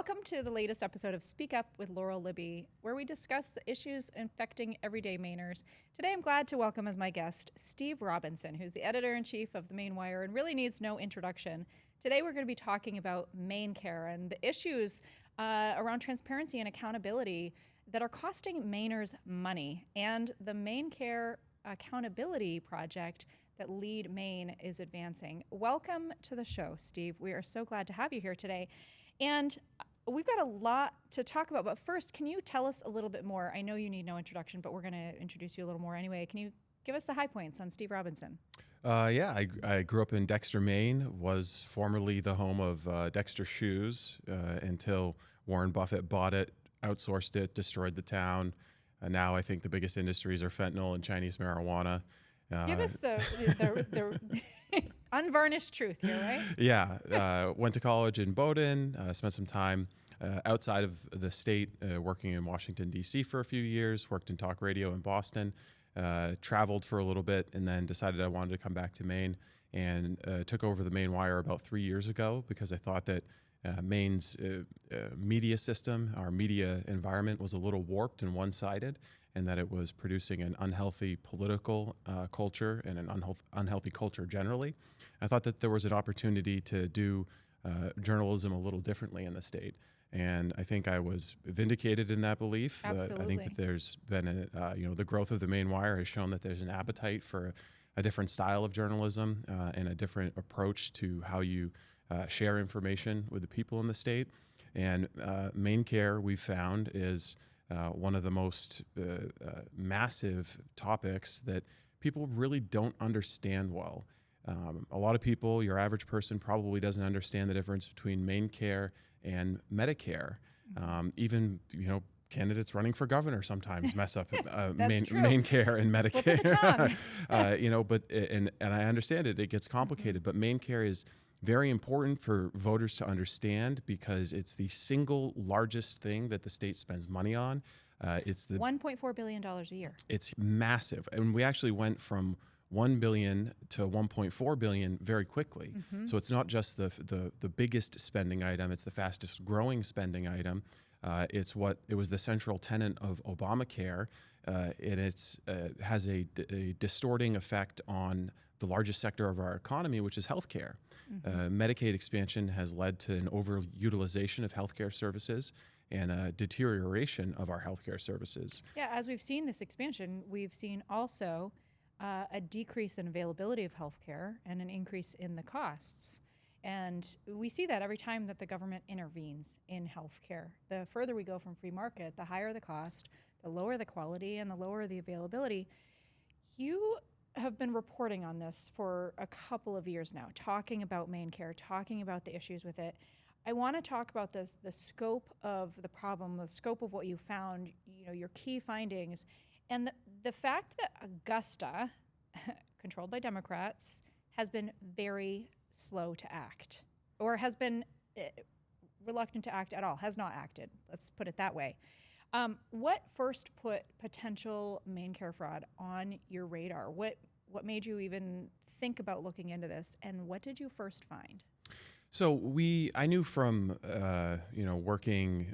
Welcome to the latest episode of Speak Up with Laurel Libby, where we discuss the issues affecting everyday Mainers. Today I'm glad to welcome as my guest Steve Robinson, who's the editor-in-chief of the Maine Wire and really needs no introduction. Today we're going to be talking about MaineCare and the issues around transparency and accountability that are costing Mainers money, and the MaineCare accountability project that Lead Maine is advancing. Welcome to the show, Steve. We are so glad to have you here today. And we've got a lot to talk about, but first, can you tell us a little bit more? I know you need no introduction, but we're going to introduce you a little more anyway. Can you give us the high points on Steve Robinson? I grew up in Dexter, Maine, was formerly the home of Dexter Shoes until Warren Buffett bought it, outsourced it, destroyed the town. Now I think the biggest industries are fentanyl and Chinese marijuana. Give us the unvarnished truth here, right? Yeah. Went to college in Bowdoin, spent some time outside of the state, working in Washington, D.C. for a few years, worked in talk radio in Boston, traveled for a little bit, and then decided I wanted to come back to Maine and took over the Maine Wire about 3 years ago because I thought that Maine's media system, our media environment was a little warped and one-sided, and that it was producing an unhealthy political culture and an unhealthy culture generally. I thought that there was an opportunity to do journalism a little differently in the state. And I think I was vindicated in that belief. Absolutely. I think that there's been, the growth of the Maine Wire has shown that there's an appetite for a different style of journalism and a different approach to how you share information with the people in the state. And MaineCare, we've found, is one of the most massive topics that people really don't understand well. A lot of people, your average person, probably doesn't understand the difference between MaineCare and Medicare. Even candidates running for governor sometimes mess up MaineCare and Medicare. Slip of the tongue. But I understand it. It gets complicated, but MaineCare is very important for voters to understand because it's the single largest thing that the state spends money on. It's the $1.4 billion a year. It's massive, and we actually went from $1 billion to $1.4 billion very quickly. So it's not just the biggest spending item; it's the fastest growing spending item. It was the central tenet of Obamacare, and it's has a distorting effect on the largest sector of our economy, which is healthcare. Medicaid expansion has led to an overutilization of healthcare services and a deterioration of our healthcare services. Yeah, as we've seen this expansion, we've seen also a decrease in availability of healthcare and an increase in the costs. And we see that every time that the government intervenes in healthcare. The further we go from free market, the higher the cost, the lower the quality, and the lower the availability. You have been reporting on this for a couple of years now, talking about MaineCare, talking about the issues with it. I want to talk about the scope of the problem, the scope of what you found, your key findings, and the fact that Augusta, controlled by Democrats, has been very slow to act, or has been reluctant to act at all, has not acted. Let's put it that way. What first put potential MaineCare fraud on your radar? What made you even think about looking into this, and what did you first find? So I knew from working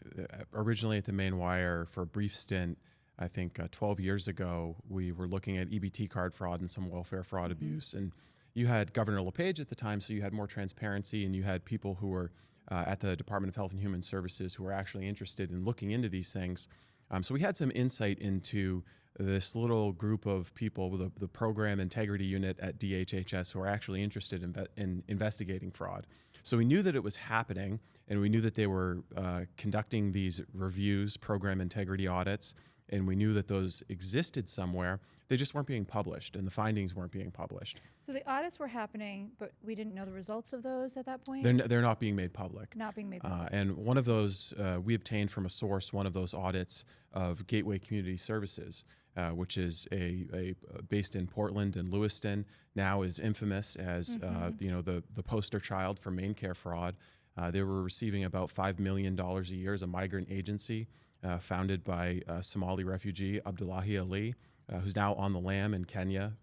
originally at the Maine Wire for a brief stint. I think 12 years ago, we were looking at EBT card fraud and some welfare fraud abuse, and you had Governor LePage at the time, so you had more transparency, and you had people who were at the Department of Health and Human Services who were actually interested in looking into these things. So we had some insight into this little group of people, the Program Integrity Unit at DHHS, who are actually interested in investigating fraud. So we knew that it was happening, and we knew that they were conducting these reviews, program integrity audits, and we knew that those existed somewhere. They just weren't being published, and the findings weren't being published. So the audits were happening, but we didn't know the results of those at that point? They're not being made public. Not being made public. And one of those, we obtained from a source, one of those audits of Gateway Community Services, which is based in Portland and Lewiston, now is infamous as the poster child for MaineCare fraud. They were receiving about $5 million a year as a migrant agency founded by a Somali refugee, Abdullahi Ali, who's now on the lam in Kenya,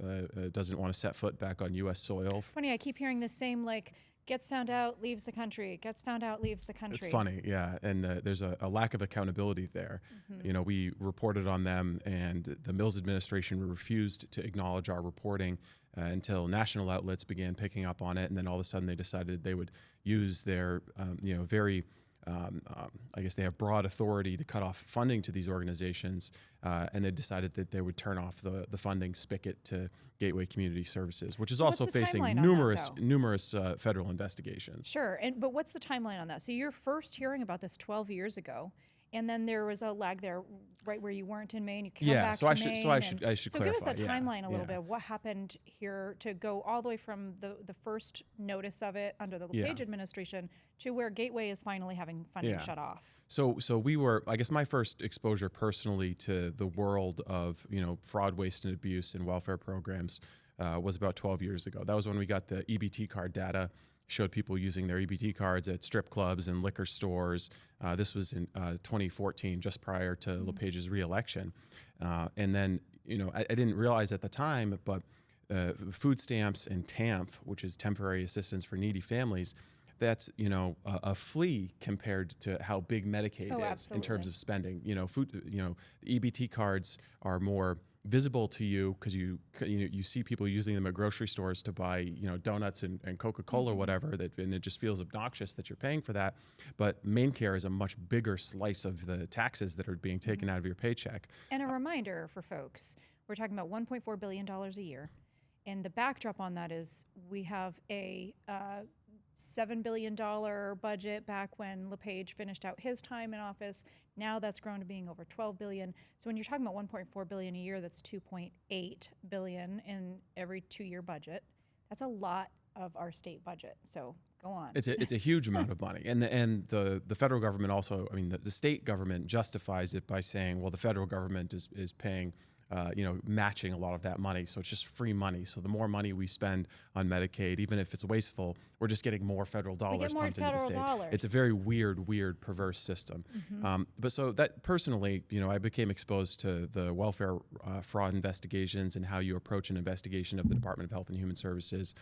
doesn't want to set foot back on U.S. soil. Funny, I keep hearing the same, like, gets found out, leaves the country, gets found out, leaves the country. It's funny, yeah, and there's a lack of accountability there. You know, we reported on them, and the Mills administration refused to acknowledge our reporting until national outlets began picking up on it, and then all of a sudden they decided they would use their, very I guess they have broad authority to cut off funding to these organizations, and they decided that they would turn off the funding spigot to Gateway Community Services, which is also what's the facing timeline on that, numerous federal investigations. Sure, but what's the timeline on that? So you're first hearing about this 12 years ago, and then there was a lag there, right where you weren't in Maine. You come back to Maine. So I should so clarify. give us that timeline a little yeah. bit. What happened here to go all the way from the first notice of it under the LePage administration to where Gateway is finally having funding shut off? So we were, I guess my first exposure personally to the world of, fraud, waste, and abuse in welfare programs was about 12 years ago. That was when we got the EBT card data, showed people using their EBT cards at strip clubs and liquor stores. This was in 2014, just prior to LePage's reelection. And then, I didn't realize at the time, but food stamps and TAMF, which is temporary assistance for needy families, that's a flea compared to how big Medicaid is in terms of spending. The EBT cards are more visible to you because you see people using them at grocery stores to buy donuts and Coca-Cola or whatever, and it just feels obnoxious that you're paying for that. But MaineCare is a much bigger slice of the taxes that are being taken out of your paycheck. And a reminder for folks, we're talking about $1.4 billion a year, and the backdrop on that is we have a $7 billion budget back when LePage finished out his time in office. Now that's grown to being over $12 billion. So when you're talking about $1.4 billion a year, that's $2.8 billion in every 2-year budget. That's a lot of our state budget. So go on. It's a huge amount of money, and the federal government also. I mean, the state government justifies it by saying, well, the federal government is paying. Matching a lot of that money. So it's just free money. So the more money we spend on Medicaid, even if it's wasteful, we're just getting more federal dollars pumped into the state. It's a very weird, perverse system. But so that personally, I became exposed to the welfare fraud investigations and how you approach an investigation of the Department of Health and Human Services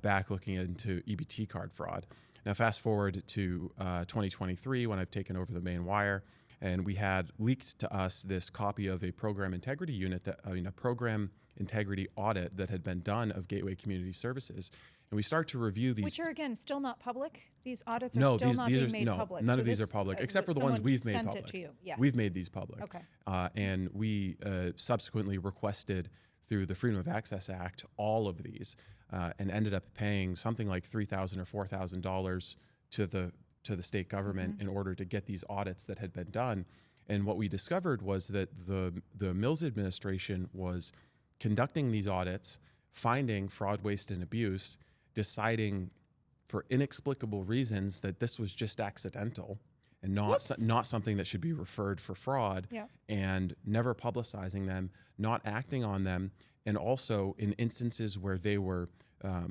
back looking into EBT card fraud. Now fast forward to 2023 when I've taken over the Maine Wire. And we had leaked to us this copy of a program integrity unit, a program integrity audit that had been done of Gateway Community Services. And we start to review these. Which are, again, still not public? These audits are still not being made public? None of these are public, except for the ones we've made public. Sent it to you, yes. We've made these public. Okay. And we subsequently requested through the Freedom of Access Act all of these and ended up paying something like $3,000 or $4,000 to the state government in order to get these audits that had been done. And what we discovered was that the Mills administration was conducting these audits, finding fraud, waste, and abuse, deciding for inexplicable reasons that this was just accidental and not something that should be referred for fraud, and never publicizing them, not acting on them, and also in instances where they were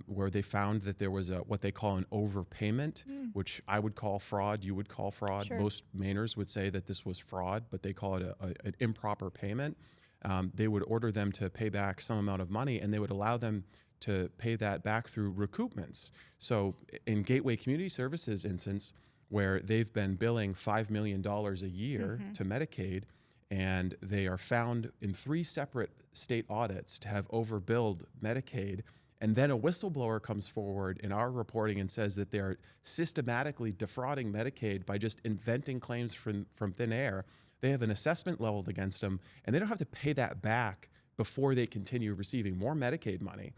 where they found that there was what they call an overpayment, which I would call fraud, you would call fraud. Sure. Most Mainers would say that this was fraud, but they call it an improper payment. They would order them to pay back some amount of money, and they would allow them to pay that back through recoupments. So in Gateway Community Services instance, where they've been billing $5 million a year to Medicaid, and they are found in 3 separate state audits to have overbilled Medicaid, and then a whistleblower comes forward in our reporting and says that they are systematically defrauding Medicaid by just inventing claims from thin air. They have an assessment leveled against them, and they don't have to pay that back before they continue receiving more Medicaid money.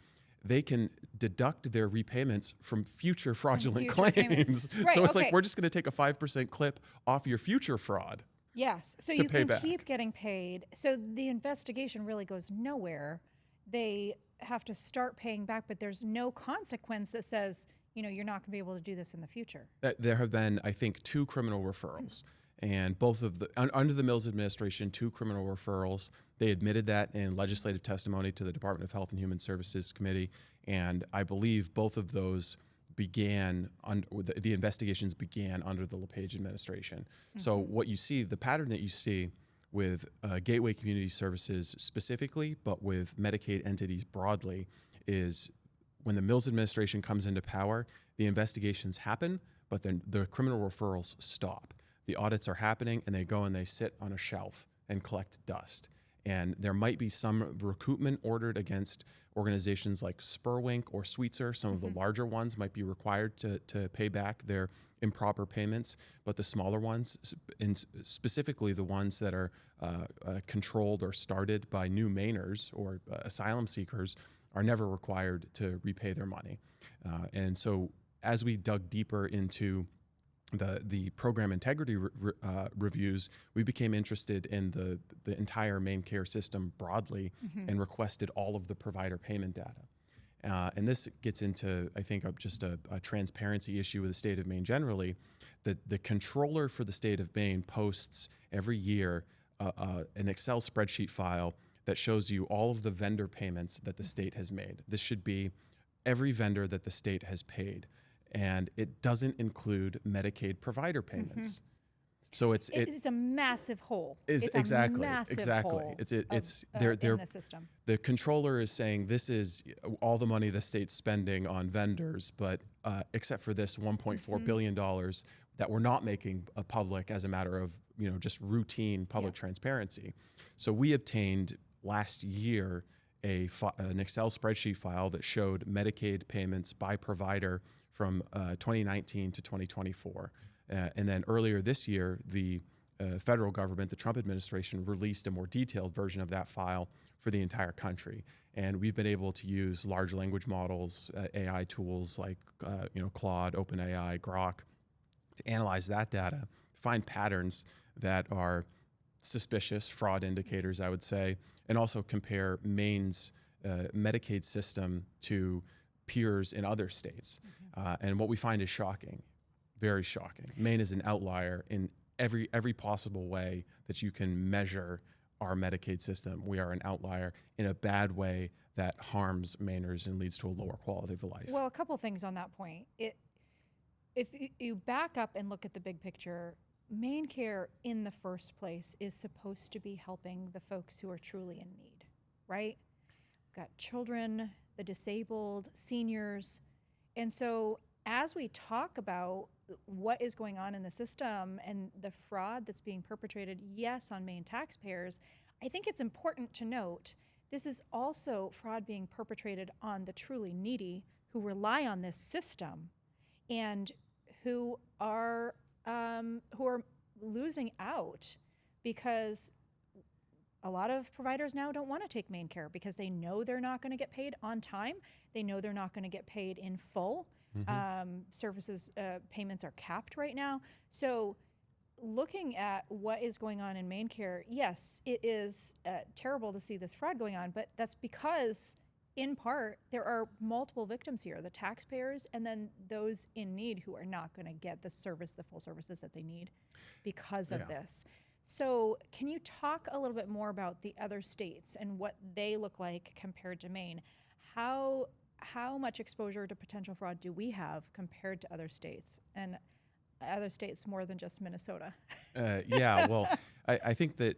They can deduct their repayments from future fraudulent claims. Right, so it's like, we're just going to take a 5% clip off your future fraud. Yes, so you can keep getting paid. So the investigation really goes nowhere. They have to start paying back, but there's no consequence that says, you're not going to be able to do this in the future. There have been, I think, 2 criminal referrals, and both of under the Mills administration, 2 criminal referrals. They admitted that in legislative testimony to the Department of Health and Human Services Committee, and I believe both of those began, the investigations began under the LePage administration. So what you see, the pattern that you see with gateway community services specifically, but with Medicaid entities broadly, is when the Mills administration comes into power, the investigations happen, but then the criminal referrals stop. The audits are happening, and they go and they sit on a shelf and collect dust. And there might be some recoupment ordered against organizations like Spurwink or Sweetser. Some of the larger ones might be required to pay back their improper payments, but the smaller ones, and specifically the ones that are controlled or started by new Mainers or asylum seekers, are never required to repay their money. And so as we dug deeper into the program integrity reviews, we became interested in the entire MaineCare system broadly and requested all of the provider payment data. And this gets into, I think, just a transparency issue with the state of Maine generally. The controller for the state of Maine posts every year an Excel spreadsheet file that shows you all of the vendor payments that the state has made. This should be every vendor that the state has paid. And it doesn't include Medicaid provider payments. So it's a massive hole. It's exactly. Hole It's in the system. The controller is saying this is all the money the state's spending on vendors, but except for this $1.4 billion that we're not making public as a matter of just routine public transparency. So we obtained last year an Excel spreadsheet file that showed Medicaid payments by provider from 2019 to 2024. And then earlier this year, the federal government, the Trump administration, released a more detailed version of that file for the entire country. And we've been able to use large language models, AI tools like Claude, OpenAI, Grok, to analyze that data, find patterns that are suspicious, fraud indicators, I would say, and also compare Maine's Medicaid system to peers in other states. And what we find is shocking, very shocking. Maine is an outlier in every possible way that you can measure our Medicaid system. We are an outlier in a bad way that harms Mainers and leads to a lower quality of life. Well, a couple things on that point. If you back up and look at the big picture, MaineCare in the first place is supposed to be helping the folks who are truly in need, right? We've got children, the disabled, seniors. And so as we talk about what is going on in the system and the fraud that's being perpetrated, yes, on Maine taxpayers, I think it's important to note this is also fraud being perpetrated on the truly needy who rely on this system and who are losing out because a lot of providers now don't want to take MaineCare because they know they're not going to get paid on time. They know they're not going to get paid in full. Services payments are capped right now. So looking at what is going on in MaineCare, yes, it is terrible to see this fraud going on, but that's because, in part, there are multiple victims here, the taxpayers and then those in need who are not going to get the full services that they need because of this. So can you talk a little bit more about the other states and what they look like compared to Maine? How much exposure to potential fraud do we have compared to other states, and other states more than just Minnesota? Well, I think that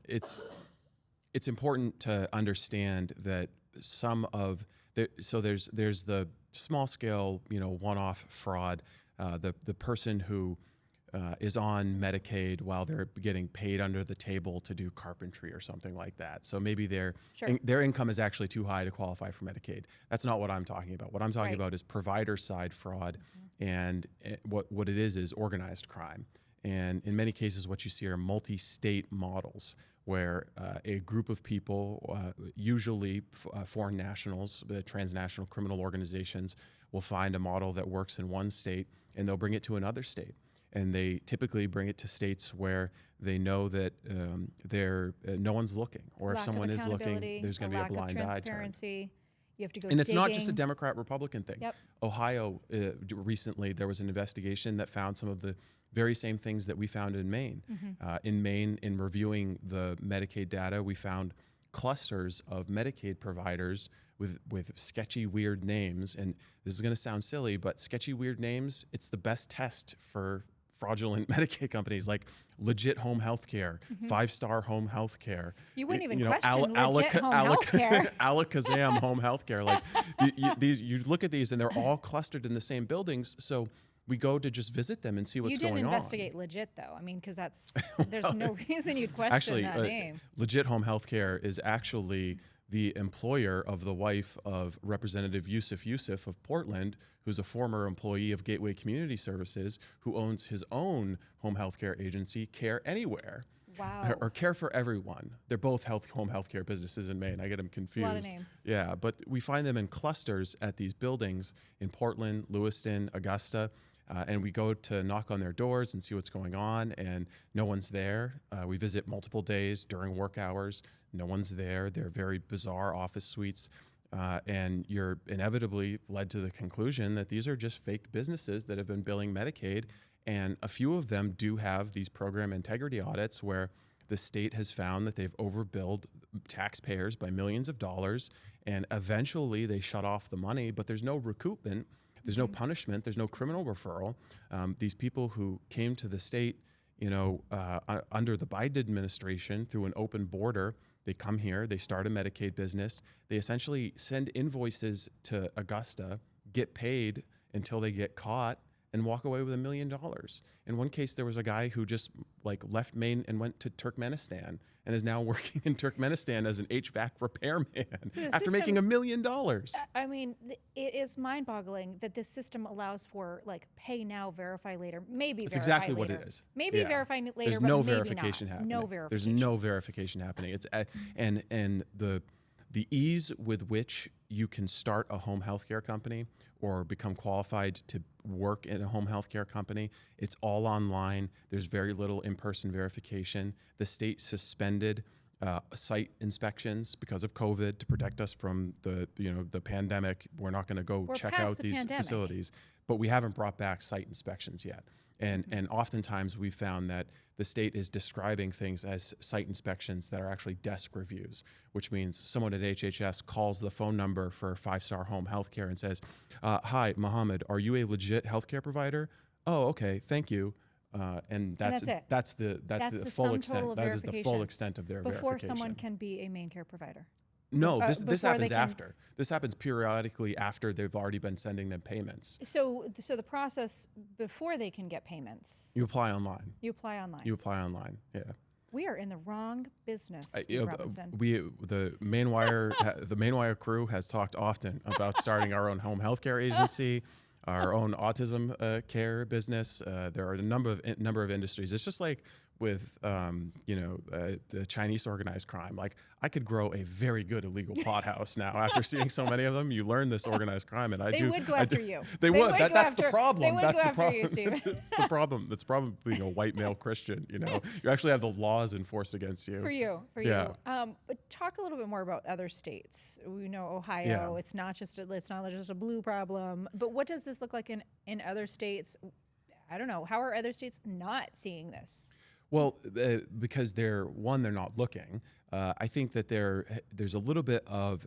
it's important to understand that there's the small scale, one-off fraud, the person who is on Medicaid while they're getting paid under the table to do carpentry or something like that. So maybe their income is actually too high to qualify for Medicaid. That's not what I'm talking about. What I'm talking about is provider side fraud, and what it is organized crime. And in many cases, what you see are multi-state models where a group of people, usually foreign nationals, transnational criminal organizations, will find a model that works in one state and they'll bring it to another state. And they typically bring it to states where they know that no one's looking, or if someone is looking, there's going to be a blind eye turned. You have to go. And it's not just a Democrat-Republican thing. Yep. Ohio, recently, there was an investigation that found some of the very same things that we found in Maine. In Maine, in reviewing the Medicaid data, we found clusters of Medicaid providers with sketchy, weird names. And this is going to sound silly, but sketchy, weird names, it's the best test for fraudulent Medicaid companies like Legit Home Healthcare, 5-Star Home Healthcare. You wouldn't even question Legit Home Healthcare. Alakazam Home Healthcare. Like you look at these and they're all clustered in the same buildings. So we go to just visit them and see what's going on. You didn't investigate Legit, though. I mean, because there's no reason you'd question that name. Legit Home Healthcare is actually the employer of the wife of Representative Yusuf of Portland, who's a former employee of Gateway Community Services, who owns his own home healthcare agency, Care Anywhere. Wow. Or Care for Everyone. They're both home healthcare businesses in Maine. I get them confused. A lot of names. Yeah, but we find them in clusters at these buildings in Portland, Lewiston, Augusta. And we go to knock on their doors and see what's going on, and no one's there. We visit multiple days during work hours. No one's there. They're very bizarre office suites. And you're inevitably led to the conclusion that these are just fake businesses that have been billing Medicaid. And a few of them do have these program integrity audits where the state has found that they've overbilled taxpayers by millions of dollars. And eventually they shut off the money, but there's no recoupment. There's no punishment. There's no criminal referral. These people who came to the state, under the Biden administration through an open border, they come here, they start a Medicaid business. They essentially send invoices to Augusta, get paid until they get caught, and walk away with $1 million. In one case, there was a guy who just left Maine and went to Turkmenistan and is now working in Turkmenistan as an HVAC repairman after making $1 million. I mean, it is mind-boggling that this system allows for pay now, verify later, maybe That's verify exactly later. what it is. Maybe verify later, There's but no maybe verification not. happening. No verification. There's no verification happening. It's and the ease with which you can start a home healthcare company or become qualified to work in a home healthcare company, it's all online. There's very little in-person verification. The state suspended site inspections because of COVID to protect us from the pandemic. We're not going to go check out these facilities, but we haven't brought back site inspections yet. And oftentimes we found that the state is describing things as site inspections that are actually desk reviews, which means someone at HHS calls the phone number for 5-Star Home Healthcare and says, "Hi, Mohammed, are you a legit healthcare provider? Oh, okay, thank you." And that's it. That's the full extent. That is the full extent of their before verification. someone can be a MaineCare provider. No, this happens after. This happens periodically after they've already been sending them payments. So the process before they can get payments. You apply online. You apply online. You apply online. Yeah. We are in the wrong business, Steve Robinson. The MaineWire crew has talked often about starting our own home healthcare agency, our own autism care business. There are a number of industries. It's just like with the Chinese organized crime. I could grow a very good illegal pot house now after seeing so many of them. You learn this organized crime, and they would go after you. They would. That's the problem. They would That's go the after problem. you, Steve. It's the problem. That's probably being a white male Christian. You actually have the laws enforced against you. For you. Yeah. But talk a little bit more about other states. We know Ohio. Yeah. It's not just a blue problem. But what does this look like in other states? I don't know. How are other states not seeing this? Well, because they're not looking. I think that there's a little bit of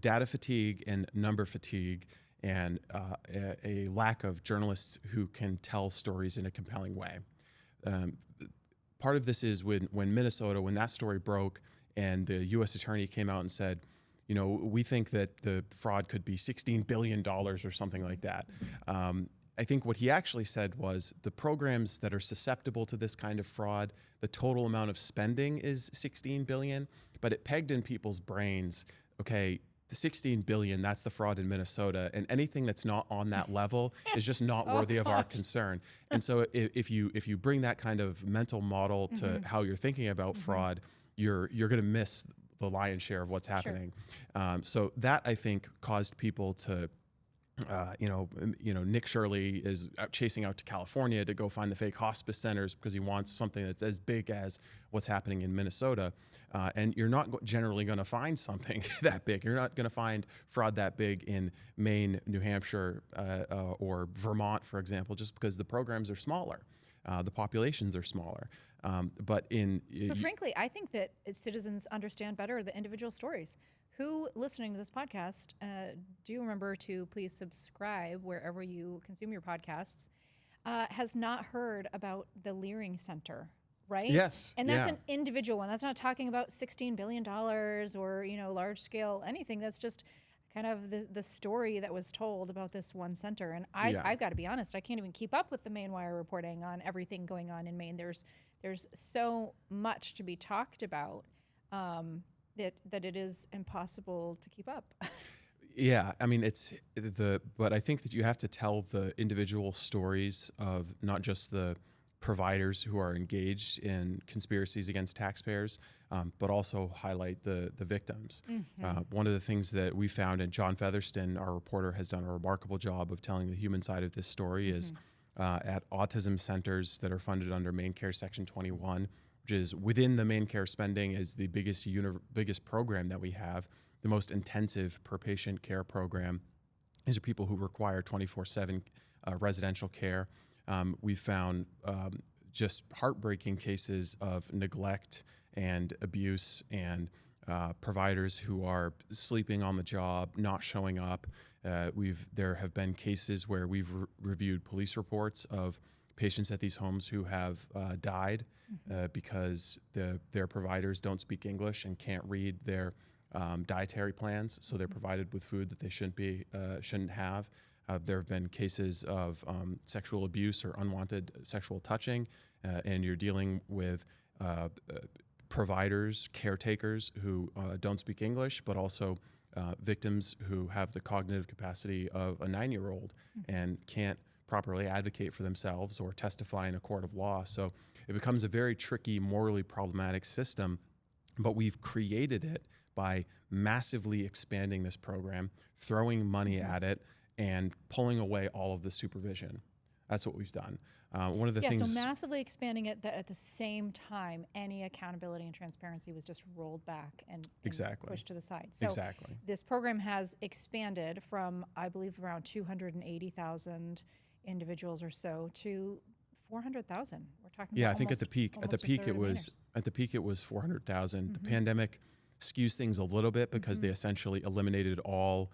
data fatigue and number fatigue, and a lack of journalists who can tell stories in a compelling way. Part of this is when Minnesota, when that story broke, and the U.S. attorney came out and said, we think that the fraud could be $16 billion or something like that. I think what he actually said was the programs that are susceptible to this kind of fraud, the total amount of spending is $16 billion, but it pegged in people's brains, okay, the $16 billion, that's the fraud in Minnesota, and anything that's not on that level is just not worthy of our concern. And so if you bring that kind of mental model to how you're thinking about fraud, you're going to miss the lion's share of what's happening. Sure. So that, I think, caused people to Nick Shirley is chasing out to California to go find the fake hospice centers because he wants something that's as big as what's happening in Minnesota. And you're not generally going to find something that big. You're not going to find fraud that big in Maine, New Hampshire, or Vermont, for example, just because the programs are smaller. The populations are smaller. But frankly, I think that citizens understand better the individual stories. Who listening to this podcast, do remember to please subscribe wherever you consume your podcasts. has not heard about the Leering Center, right? Yes. And that's Yeah. an individual one. That's not talking about $16 billion or, large scale anything. That's just kind of the story that was told about this one center. And Yeah. I've got to be honest, I can't even keep up with the MaineWire reporting on everything going on in Maine. There's so much to be talked about that it is impossible to keep up. Yeah, I mean but I think that you have to tell the individual stories of not just the providers who are engaged in conspiracies against taxpayers, but also highlight the victims. One of the things that we found, and John Featherston, our reporter, has done a remarkable job of telling the human side of this story, is at autism centers that are funded under MaineCare Section 21, which is within the MaineCare spending, is the biggest program that we have. The most intensive per patient care program. These are people who require 24/7 residential care. We found just heartbreaking cases of neglect and abuse, and providers who are sleeping on the job, not showing up. There have been cases where we've reviewed police reports of patients at these homes who have died because their providers don't speak English and can't read their dietary plans, so they're provided with food that they shouldn't have. There have been cases of sexual abuse or unwanted sexual touching, and you're dealing with providers, caretakers who don't speak English, but also victims who have the cognitive capacity of a 9-year-old and can't properly advocate for themselves or testify in a court of law. So it becomes a very tricky, morally problematic system, but we've created it by massively expanding this program, throwing money at it, and pulling away all of the supervision. That's what we've done. One of the things. So massively expanding it, that at the same time, any accountability and transparency was just rolled back and pushed to the side. So this program has expanded from, I believe, around 280,000 individuals or so to 400,000. We're talking. Yeah, about I think at the peak it was 400,000. The pandemic skews things a little bit because they essentially eliminated all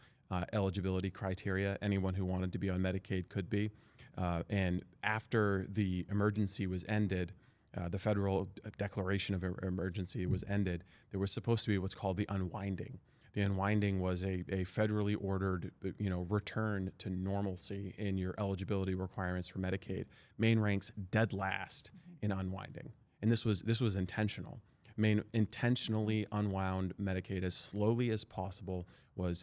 eligibility criteria. Anyone who wanted to be on Medicaid could be. And after the emergency was ended, the federal declaration of emergency was ended, there was supposed to be what's called the unwinding. The unwinding was a federally ordered, return to normalcy in your eligibility requirements for Medicaid. Maine ranks dead last in unwinding, and this was intentional. Maine intentionally unwound Medicaid as slowly as possible,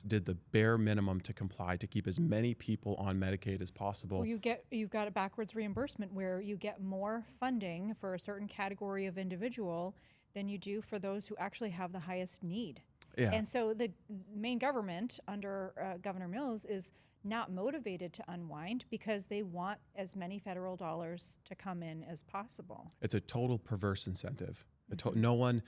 did the bare minimum to comply to keep as many people on Medicaid as possible. Well, you've got a backwards reimbursement where you get more funding for a certain category of individual than you do for those who actually have the highest need. Yeah. And so the Maine government under Governor Mills is not motivated to unwind because they want as many federal dollars to come in as possible. It's a total perverse incentive. No one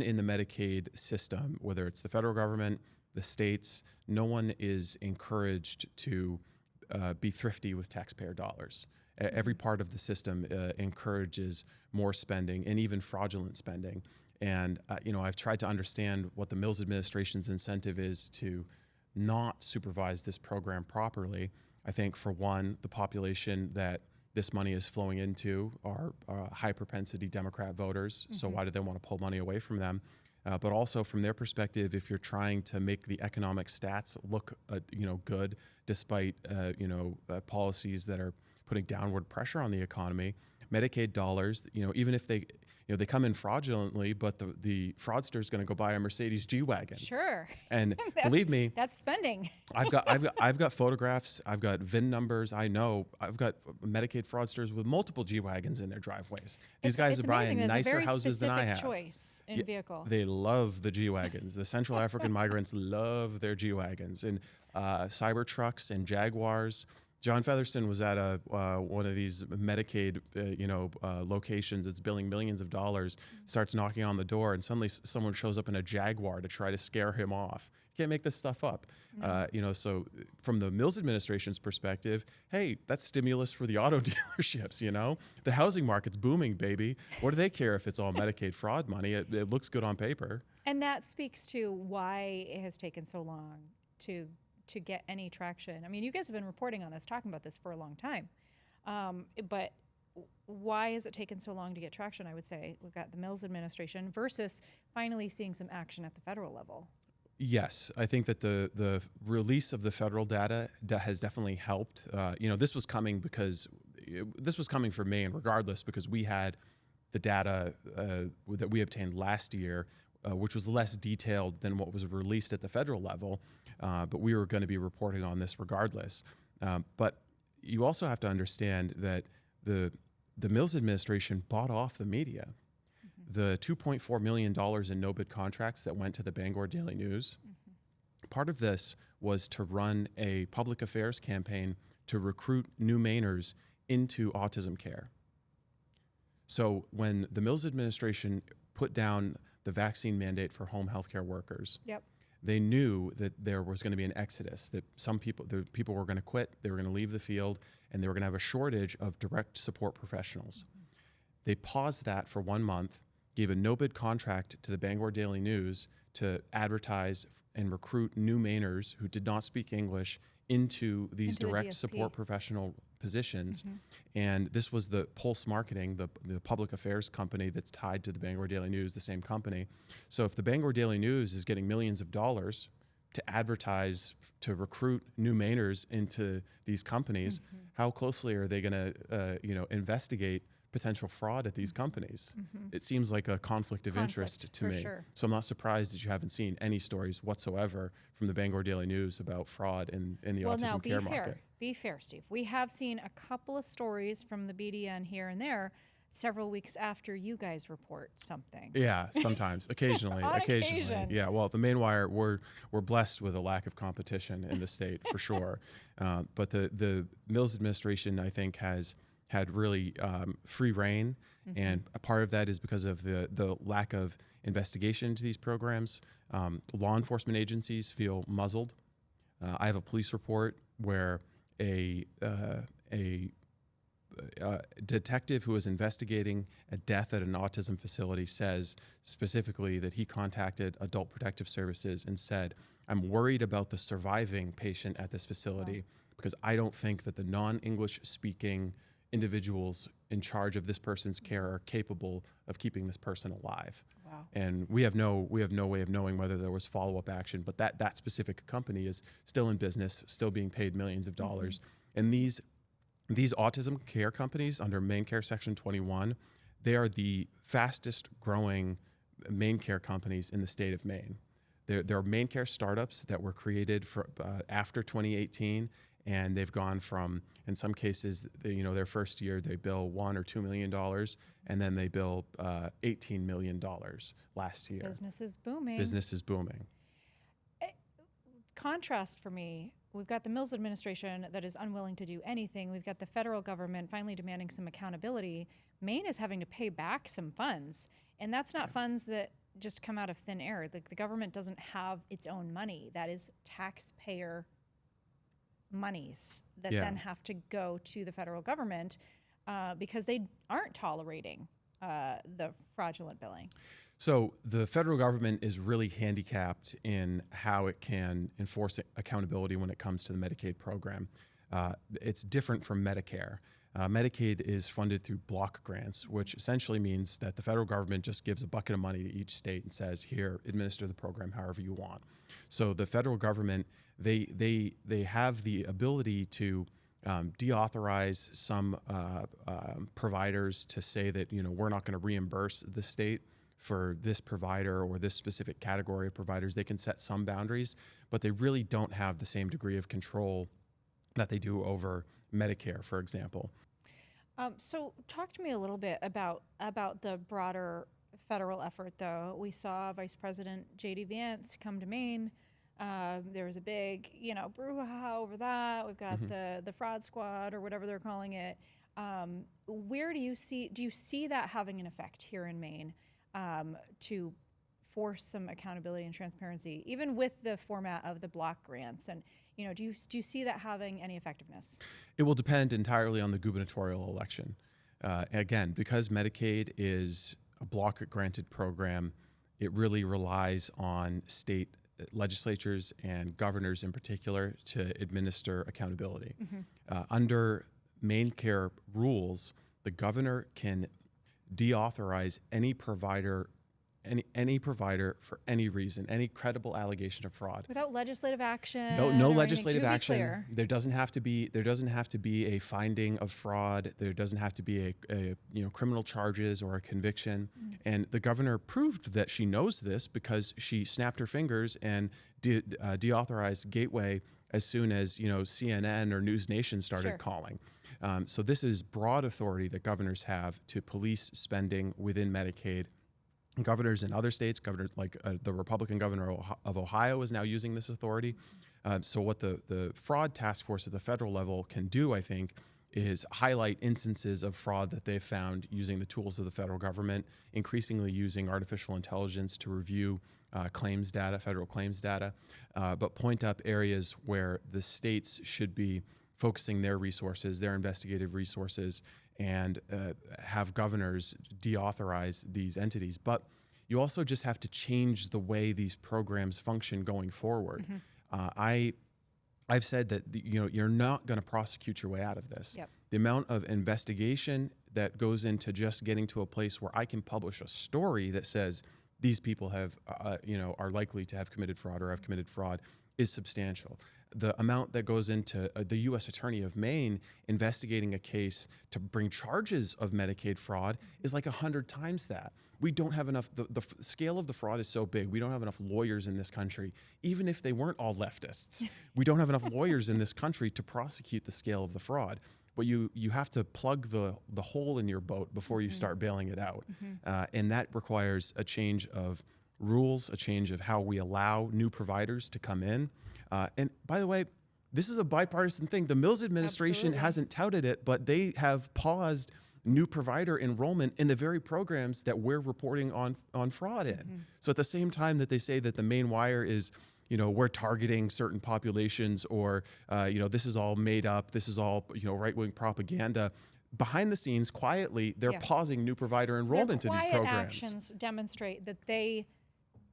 in the Medicaid system, whether it's the federal government, the states, no one is encouraged to be thrifty with taxpayer dollars. Every part of the system encourages more spending and even fraudulent spending. And I've tried to understand what the Mills administration's incentive is to not supervise this program properly. I think, for one, the population that this money is flowing into are high propensity Democrat voters. So why do they want to pull money away from them? But also from their perspective, if you're trying to make the economic stats look good, despite policies that are putting downward pressure on the economy, Medicaid dollars, even if they come in fraudulently, but the fraudster is going to go buy a Mercedes G-Wagon. Sure. And believe me, that's spending. I've got photographs. I've got VIN numbers. I've got Medicaid fraudsters with multiple G-Wagons in their driveways. These guys are buying nicer houses than I have. It's a very specific choice in vehicle. They love the G-Wagons. The Central African migrants love their G-Wagons and Cybertrucks and Jaguars. John Featherston was at one of these Medicaid, locations that's billing millions of dollars, starts knocking on the door, and suddenly someone shows up in a Jaguar to try to scare him off. You can't make this stuff up. So from the Mills administration's perspective, hey, that's stimulus for the auto dealerships, The housing market's booming, baby. What do they care if it's all Medicaid fraud money? It looks good on paper. And that speaks to why it has taken so long to get any traction. I mean, you guys have been reporting on this, talking about this for a long time. But why has it taken so long to get traction? I would say we've got the Mills administration versus finally seeing some action at the federal level. Yes, I think that the release of the federal data has definitely helped. This was coming for Maine regardless, because we had the data that we obtained last year, which was less detailed than what was released at the federal level, but we were going to be reporting on this regardless. But you also have to understand that the Mills administration bought off the media. The $2.4 million in no-bid contracts that went to the Bangor Daily News, part of this was to run a public affairs campaign to recruit new Mainers into autism care. So when the Mills administration put down the vaccine mandate for home healthcare workers, they knew that there was going to be an exodus, that the people were going to quit, they were going to leave the field, and they were going to have a shortage of direct support professionals. They paused that for 1 month, gave a no-bid contract to the Bangor Daily News to advertise and recruit new Mainers who did not speak English into these direct support professional positions. And this was the Pulse Marketing, the public affairs company that's tied to the Bangor Daily News, the same company. So if the Bangor Daily News is getting millions of dollars to advertise, to recruit new Mainers into these companies, how closely are they going to investigate potential fraud at these companies? It seems like a conflict of interest to me. Sure. So I'm not surprised that you haven't seen any stories whatsoever from the Bangor Daily News about fraud in the autism care market. Be fair, Steve. We have seen a couple of stories from the BDN here and there several weeks after you guys report something. Yeah, sometimes, occasionally. Occasion. Yeah, well, the Maine Wire, we're blessed with a lack of competition in the state for sure. But the Mills administration, I think, has had really free reign, and a part of that is because of the lack of investigation into these programs. Law enforcement agencies feel muzzled. I have a police report where a detective who was investigating a death at an autism facility says specifically that he contacted Adult Protective Services and said, "I'm worried about the surviving patient at this facility because I don't think that the non-English speaking individuals in charge of this person's care are capable of keeping this person alive." Wow. And we have no way of knowing whether there was follow-up action, but that specific company is still in business, still being paid millions of dollars. And these autism care companies under MaineCare Section 21, they are the fastest growing MaineCare companies in the state of Maine. There are MaineCare startups that were created after 2018, and they've gone from, in some cases, their first year they bill $1 or $2 million, and then they bill $18 million last year. Business is booming. Business is booming. Contrast for me, we've got the Mills administration that is unwilling to do anything. We've got the federal government finally demanding some accountability. Maine is having to pay back some funds, and that's not funds that just come out of thin air. Like, the government doesn't have its own money. That is taxpayer monies that then have to go to the federal government because they aren't tolerating the fraudulent billing. So the federal government is really handicapped in how it can enforce accountability when it comes to the Medicaid program. It's different from Medicare. Medicaid is funded through block grants, which essentially means that the federal government just gives a bucket of money to each state and says, here, administer the program however you want. So the federal government, they have the ability to deauthorize some providers to say that, we're not going to reimburse the state for this provider or this specific category of providers. They can set some boundaries, but they really don't have the same degree of control that they do over Medicare, for example. So talk to me a little bit about the broader federal effort, though. We saw Vice President J.D. Vance come to Maine. There was a big, brouhaha over that. We've got the fraud squad or whatever they're calling it. Where do you see that having an effect here in Maine to force some accountability and transparency, even with the format of the block grants? And do you see that having any effectiveness? It will depend entirely on the gubernatorial election. Again, because Medicaid is a block granted program, it really relies on state legislatures and governors in particular to administer accountability. Under MaineCare rules, the governor can deauthorize any provider for any reason, any credible allegation of fraud. Without legislative action. No or anything, legislative to be action. clear. There doesn't have to be a finding of fraud. There doesn't have to be a criminal charges or a conviction. And the governor proved that she knows this because she snapped her fingers and deauthorized Gateway as soon as CNN or News Nation started calling. So this is broad authority that governors have to police spending within Medicaid. Governors in other states, the Republican governor of Ohio is now using this authority. So what the fraud task force at the federal level can do, I think, is highlight instances of fraud that they've found using the tools of the federal government, increasingly using artificial intelligence to review claims data, federal claims data, but point up areas where the states should be focusing their resources, their investigative resources, and have governors deauthorize these entities. But you also just have to change the way these programs function going forward. I've said that you're not going to prosecute your way out of this. Yep. The amount of investigation that goes into just getting to a place where I can publish a story that says these people have are likely to have committed fraud or have committed fraud is substantial. The amount that goes into the U.S. Attorney of Maine investigating a case to bring charges of Medicaid fraud is like 100 times that. We don't have enough, the scale of the fraud is so big, we don't have enough lawyers in this country, even if they weren't all leftists. We don't have enough lawyers in this country to prosecute the scale of the fraud. But you have to plug the hole in your boat before you start bailing it out. And that requires a change of rules, a change of how we allow new providers to come in. And by the way, this is a bipartisan thing. The Mills administration hasn't touted it, but they have paused new provider enrollment in the very programs that we're reporting on fraud in. So at the same time that they say that the Maine Wire is, we're targeting certain populations, or this is all made up, this is all right-wing propaganda, behind the scenes, quietly, they're pausing new provider enrollment to these programs. Quiet actions demonstrate that they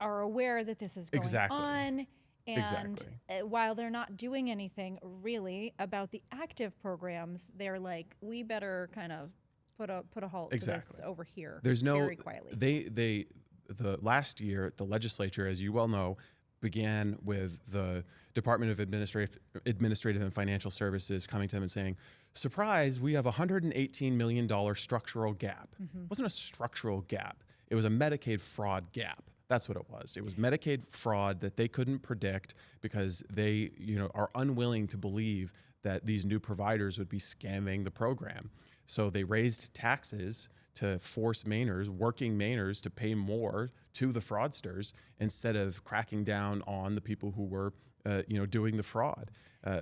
are aware that this is going on. And while they're not doing anything really about the active programs, they're like, we better kind of put a halt to this over here. There's no very quietly. The last year, the legislature, as you well know, began with the Department of Administrative and Financial Services coming to them and saying, surprise, we have a $118 million structural gap. It wasn't a structural gap. It was a Medicaid fraud gap. That's what it was. It was Medicaid fraud that they couldn't predict because they, are unwilling to believe that these new providers would be scamming the program. So they raised taxes to force Mainers, working Mainers, to pay more to the fraudsters instead of cracking down on the people who were, doing the fraud.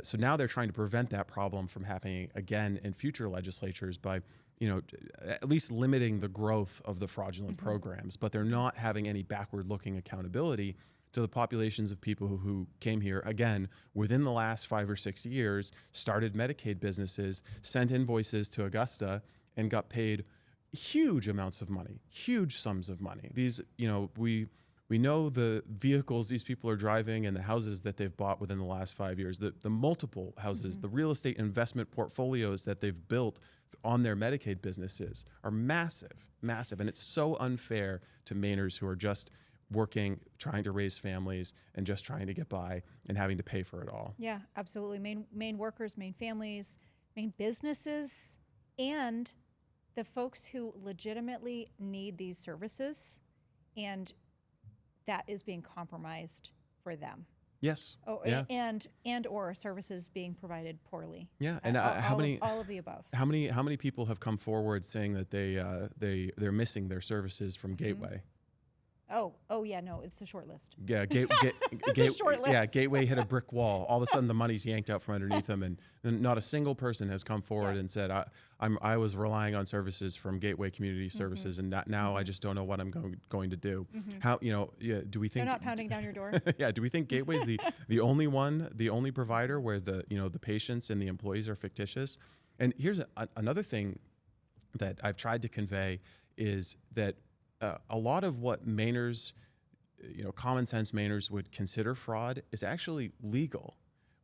So now they're trying to prevent that problem from happening again in future legislatures by at least limiting the growth of the fraudulent programs, but they're not having any backward-looking accountability to the populations of people who came here, again, within the last 5 or 6 years, started Medicaid businesses, sent invoices to Augusta, and got paid huge amounts of money, huge sums of money. These, we know the vehicles these people are driving and the houses that they've bought within the last 5 years, the multiple houses, the real estate investment portfolios that they've built on their Medicaid businesses are massive, massive. And it's so unfair to Mainers who are just working, trying to raise families, and just trying to get by and having to pay for it all. Yeah, absolutely. Maine workers, Maine families, Maine businesses, and the folks who legitimately need these services, and that is being compromised for them. Yes. Oh, yeah. and or services being provided poorly. Yeah, and all of the above. How many people have come forward saying that they're missing their services from Gateway? Oh yeah, no, it's a short list. Yeah, a short list. Yeah, Gateway hit a brick wall. All of a sudden, the money's yanked out from underneath them, and not a single person has come forward and said, "I was relying on services from Gateway Community Services, and now I just don't know what I'm going to do." How do we think they're not pounding down your door? Yeah, do we think Gateway's the only provider where the patients and the employees are fictitious? And here's another thing that I've tried to convey is that a lot of what Mainers, common sense Mainers would consider fraud is actually legal.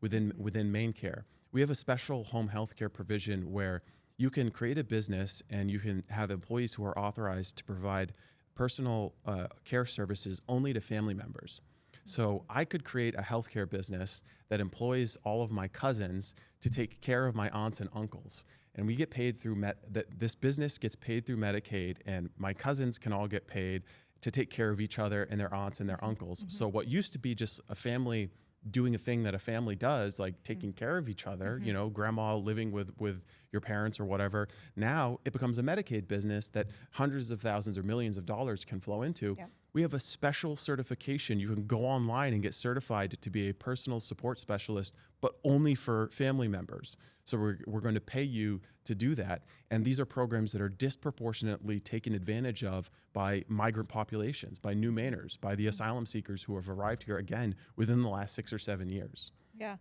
within MaineCare. We have a special home health care provision where you can create a business and you can have employees who are authorized to provide personal care services only to family members. So I could create a healthcare business that employs all of my cousins to take care of my aunts and uncles. And we get paid through this business gets paid through Medicaid, and my cousins can all get paid to take care of each other and their aunts and their uncles. So what used to be just a family doing a thing that a family does, like taking care of each other, you know, grandma living with your parents or whatever, now it becomes a Medicaid business that hundreds of thousands or millions of dollars can flow into. Yeah. We have a special certification. You can go online and get certified to be a personal support specialist, but only for family members. So we're going to pay you to do that. And these are programs that are disproportionately taken advantage of by migrant populations, by new Mainers, by the asylum seekers who have arrived here, again, within the last 6 or 7 years. Yeah.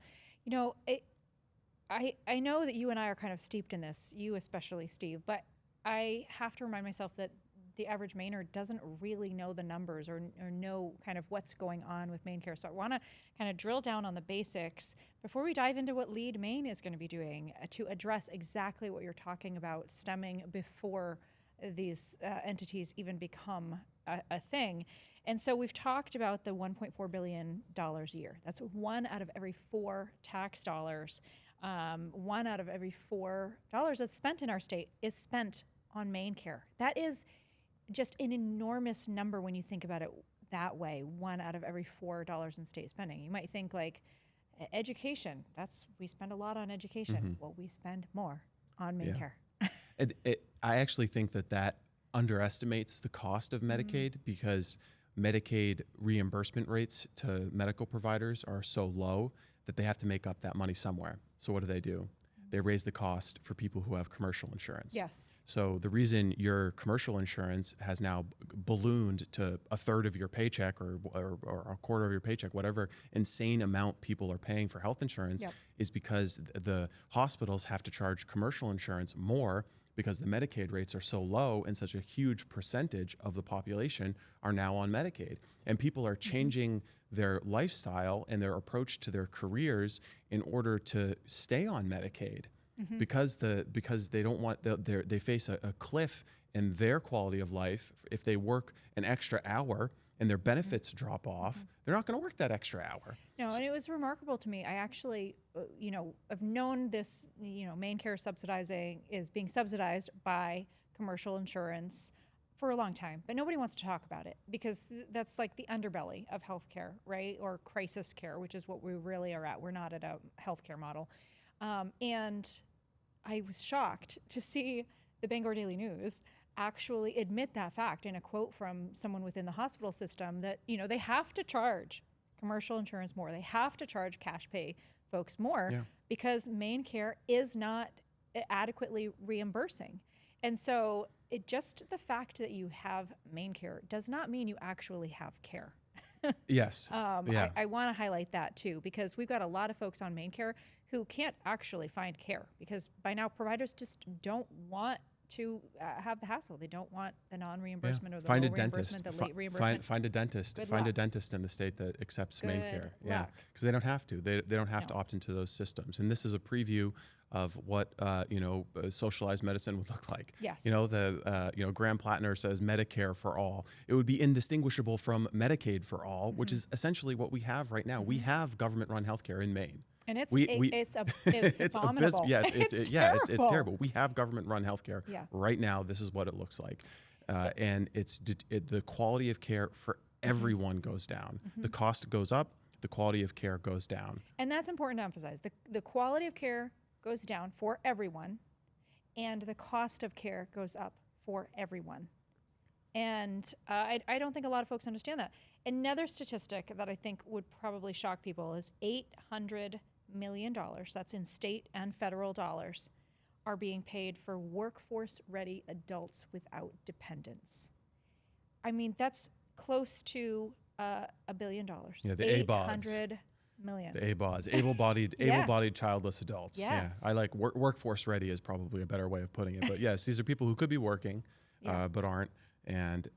You know, I know that you and I are kind of steeped in this, you especially, Steve, but I have to remind myself that the average Mainer doesn't really know the numbers or know kind of what's going on with MaineCare. So I want to kind of drill down on the basics before we dive into what Lead Maine is going to be doing to address exactly what you're talking about, stemming before these entities even become a thing. And so we've talked about the $1.4 billion a year. That's 1 out of every 4 tax dollars. 1 out of every $4 that's spent in our state is spent on MaineCare. That is just an enormous number when you think about it that way. 1 out of every $4 in state spending. You might think like education. We spend a lot on education. Well, we spend more on MaineCare. I actually think that underestimates the cost of Medicaid because Medicaid reimbursement rates to medical providers are so low that they have to make up that money somewhere. So what do? They raise the cost for people who have commercial insurance. Yes. So the reason your commercial insurance has now ballooned to a third of your paycheck or a quarter of your paycheck, whatever insane amount people are paying for health insurance, is because the hospitals have to charge commercial insurance more because the Medicaid rates are so low and such a huge percentage of the population are now on Medicaid. And people are changing their lifestyle and their approach to their careers in order to stay on Medicaid because they don't want, they face a cliff in their quality of life. If they work an extra hour and their benefits drop off, they're not going to work that extra hour. No, and it was remarkable to me. I actually, I've known this, MaineCare is being subsidized by commercial insurance for a long time, but nobody wants to talk about it because that's like the underbelly of healthcare, right? Or crisis care, which is what we really are at. We're not at a healthcare model. And I was shocked to see the Bangor Daily News actually admit that fact in a quote from someone within the hospital system that, they have to charge commercial insurance more. They have to charge cash pay folks more because MaineCare is not adequately reimbursing. And so just the fact that you have MaineCare does not mean you actually have care. Yes. I want to highlight that too, because we've got a lot of folks on MaineCare who can't actually find care because by now providers just don't want to have the hassle. They don't want the non-reimbursement or the low reimbursement, the late reimbursement. Find a dentist. Find a dentist in the state that accepts MaineCare. Yeah, because they don't have to. They don't have to opt into those systems. And this is a preview of what socialized medicine would look like. Yes. Graham Plattner says Medicare for all. It would be indistinguishable from Medicaid for all, which is essentially what we have right now. We have government-run healthcare in Maine. And it's abominable. It's terrible. We have government-run healthcare right now. This is what it looks like, and the quality of care for everyone goes down. The cost goes up. The quality of care goes down. And that's important to emphasize. The quality of care goes down for everyone, and the cost of care goes up for everyone. And I don't think a lot of folks understand that. Another statistic that I think would probably shock people is $800 million, that's in state and federal dollars, are being paid for workforce-ready adults without dependents. I mean, that's close to $1 billion. Yeah, the ABODs. $800 million. The ABODs, able-bodied childless adults. Yes. Yeah, I like workforce-ready is probably a better way of putting it. But yes, these are people who could be working, but aren't. And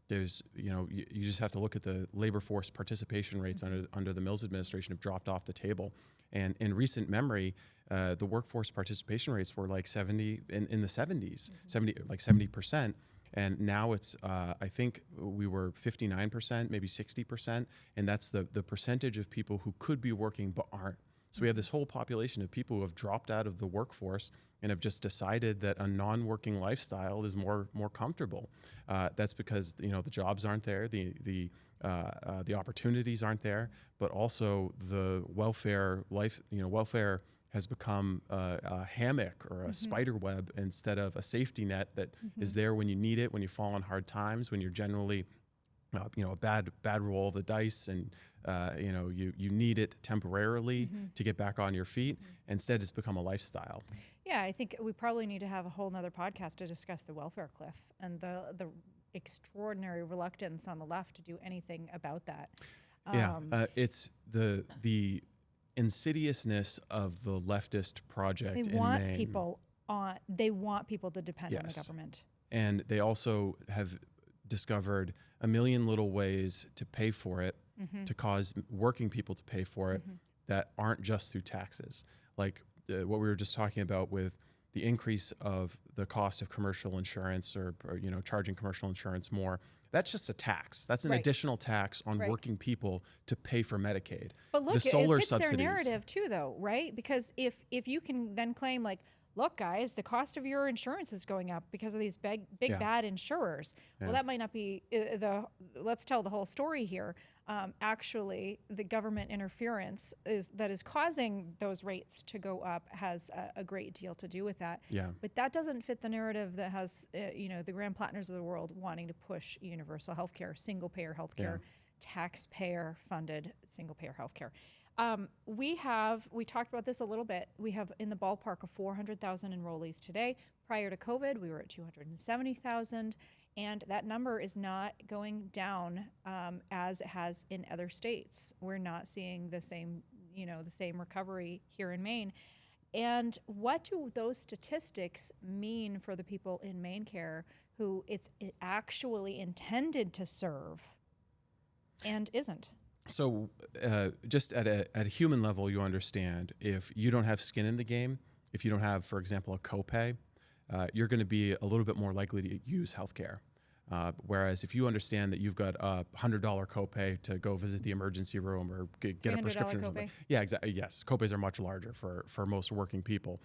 there's, you just have to look at the labor force participation rates under the Mills administration have dropped off the table. And in recent memory, the workforce participation rates were like 70 in the 70s, 70%. And now it's, I think we were 59%, maybe 60%. And that's the percentage of people who could be working but aren't. So we have this whole population of people who have dropped out of the workforce and have just decided that a non-working lifestyle is more comfortable. That's because the jobs aren't there, the opportunities aren't there, but also the welfare has become a hammock or a spider web instead of a safety net that is there when you need it, when you fall on hard times, when you're generally a bad roll of the dice, and you need it temporarily to get back on your feet. Instead, it's become a lifestyle. Yeah, I think we probably need to have a whole nother podcast to discuss the welfare cliff and the extraordinary reluctance on the left to do anything about that. It's the insidiousness of the leftist project in Maine. They want people to depend on the government. And they also have discovered a million little ways to pay for it, to cause working people to pay for it, that aren't just through taxes. Like what we were just talking about with the increase of the cost of commercial insurance or charging commercial insurance more. That's just a tax. That's an additional tax on working people to pay for Medicaid. But look, the solar it fits subsidies. their narrative too, though, right? Because if you can then claim like, look, guys, the cost of your insurance is going up because of these big bad insurers. Well, that might not be let's tell the whole story here. Actually, the government interference that is causing those rates to go up has a great deal to do with that. Yeah. But that doesn't fit the narrative that has, the Grand Plattners of the world wanting to push universal healthcare, single-payer healthcare, taxpayer-funded single-payer healthcare. We talked about this a little bit. We have in the ballpark of 400,000 enrollees today. Prior to COVID, we were at 270,000, and that number is not going down as it has in other states. We're not seeing the same recovery here in Maine. And what do those statistics mean for the people in MaineCare who it's actually intended to serve and isn't? So just at a human level, you understand if you don't have skin in the game, if you don't have, for example, a copay, you're going to be a little bit more likely to use healthcare. Whereas if you understand that you've got a $100 copay to go visit the emergency room or get a prescription or something. Yeah, exactly. Yes, copays are much larger for most working people.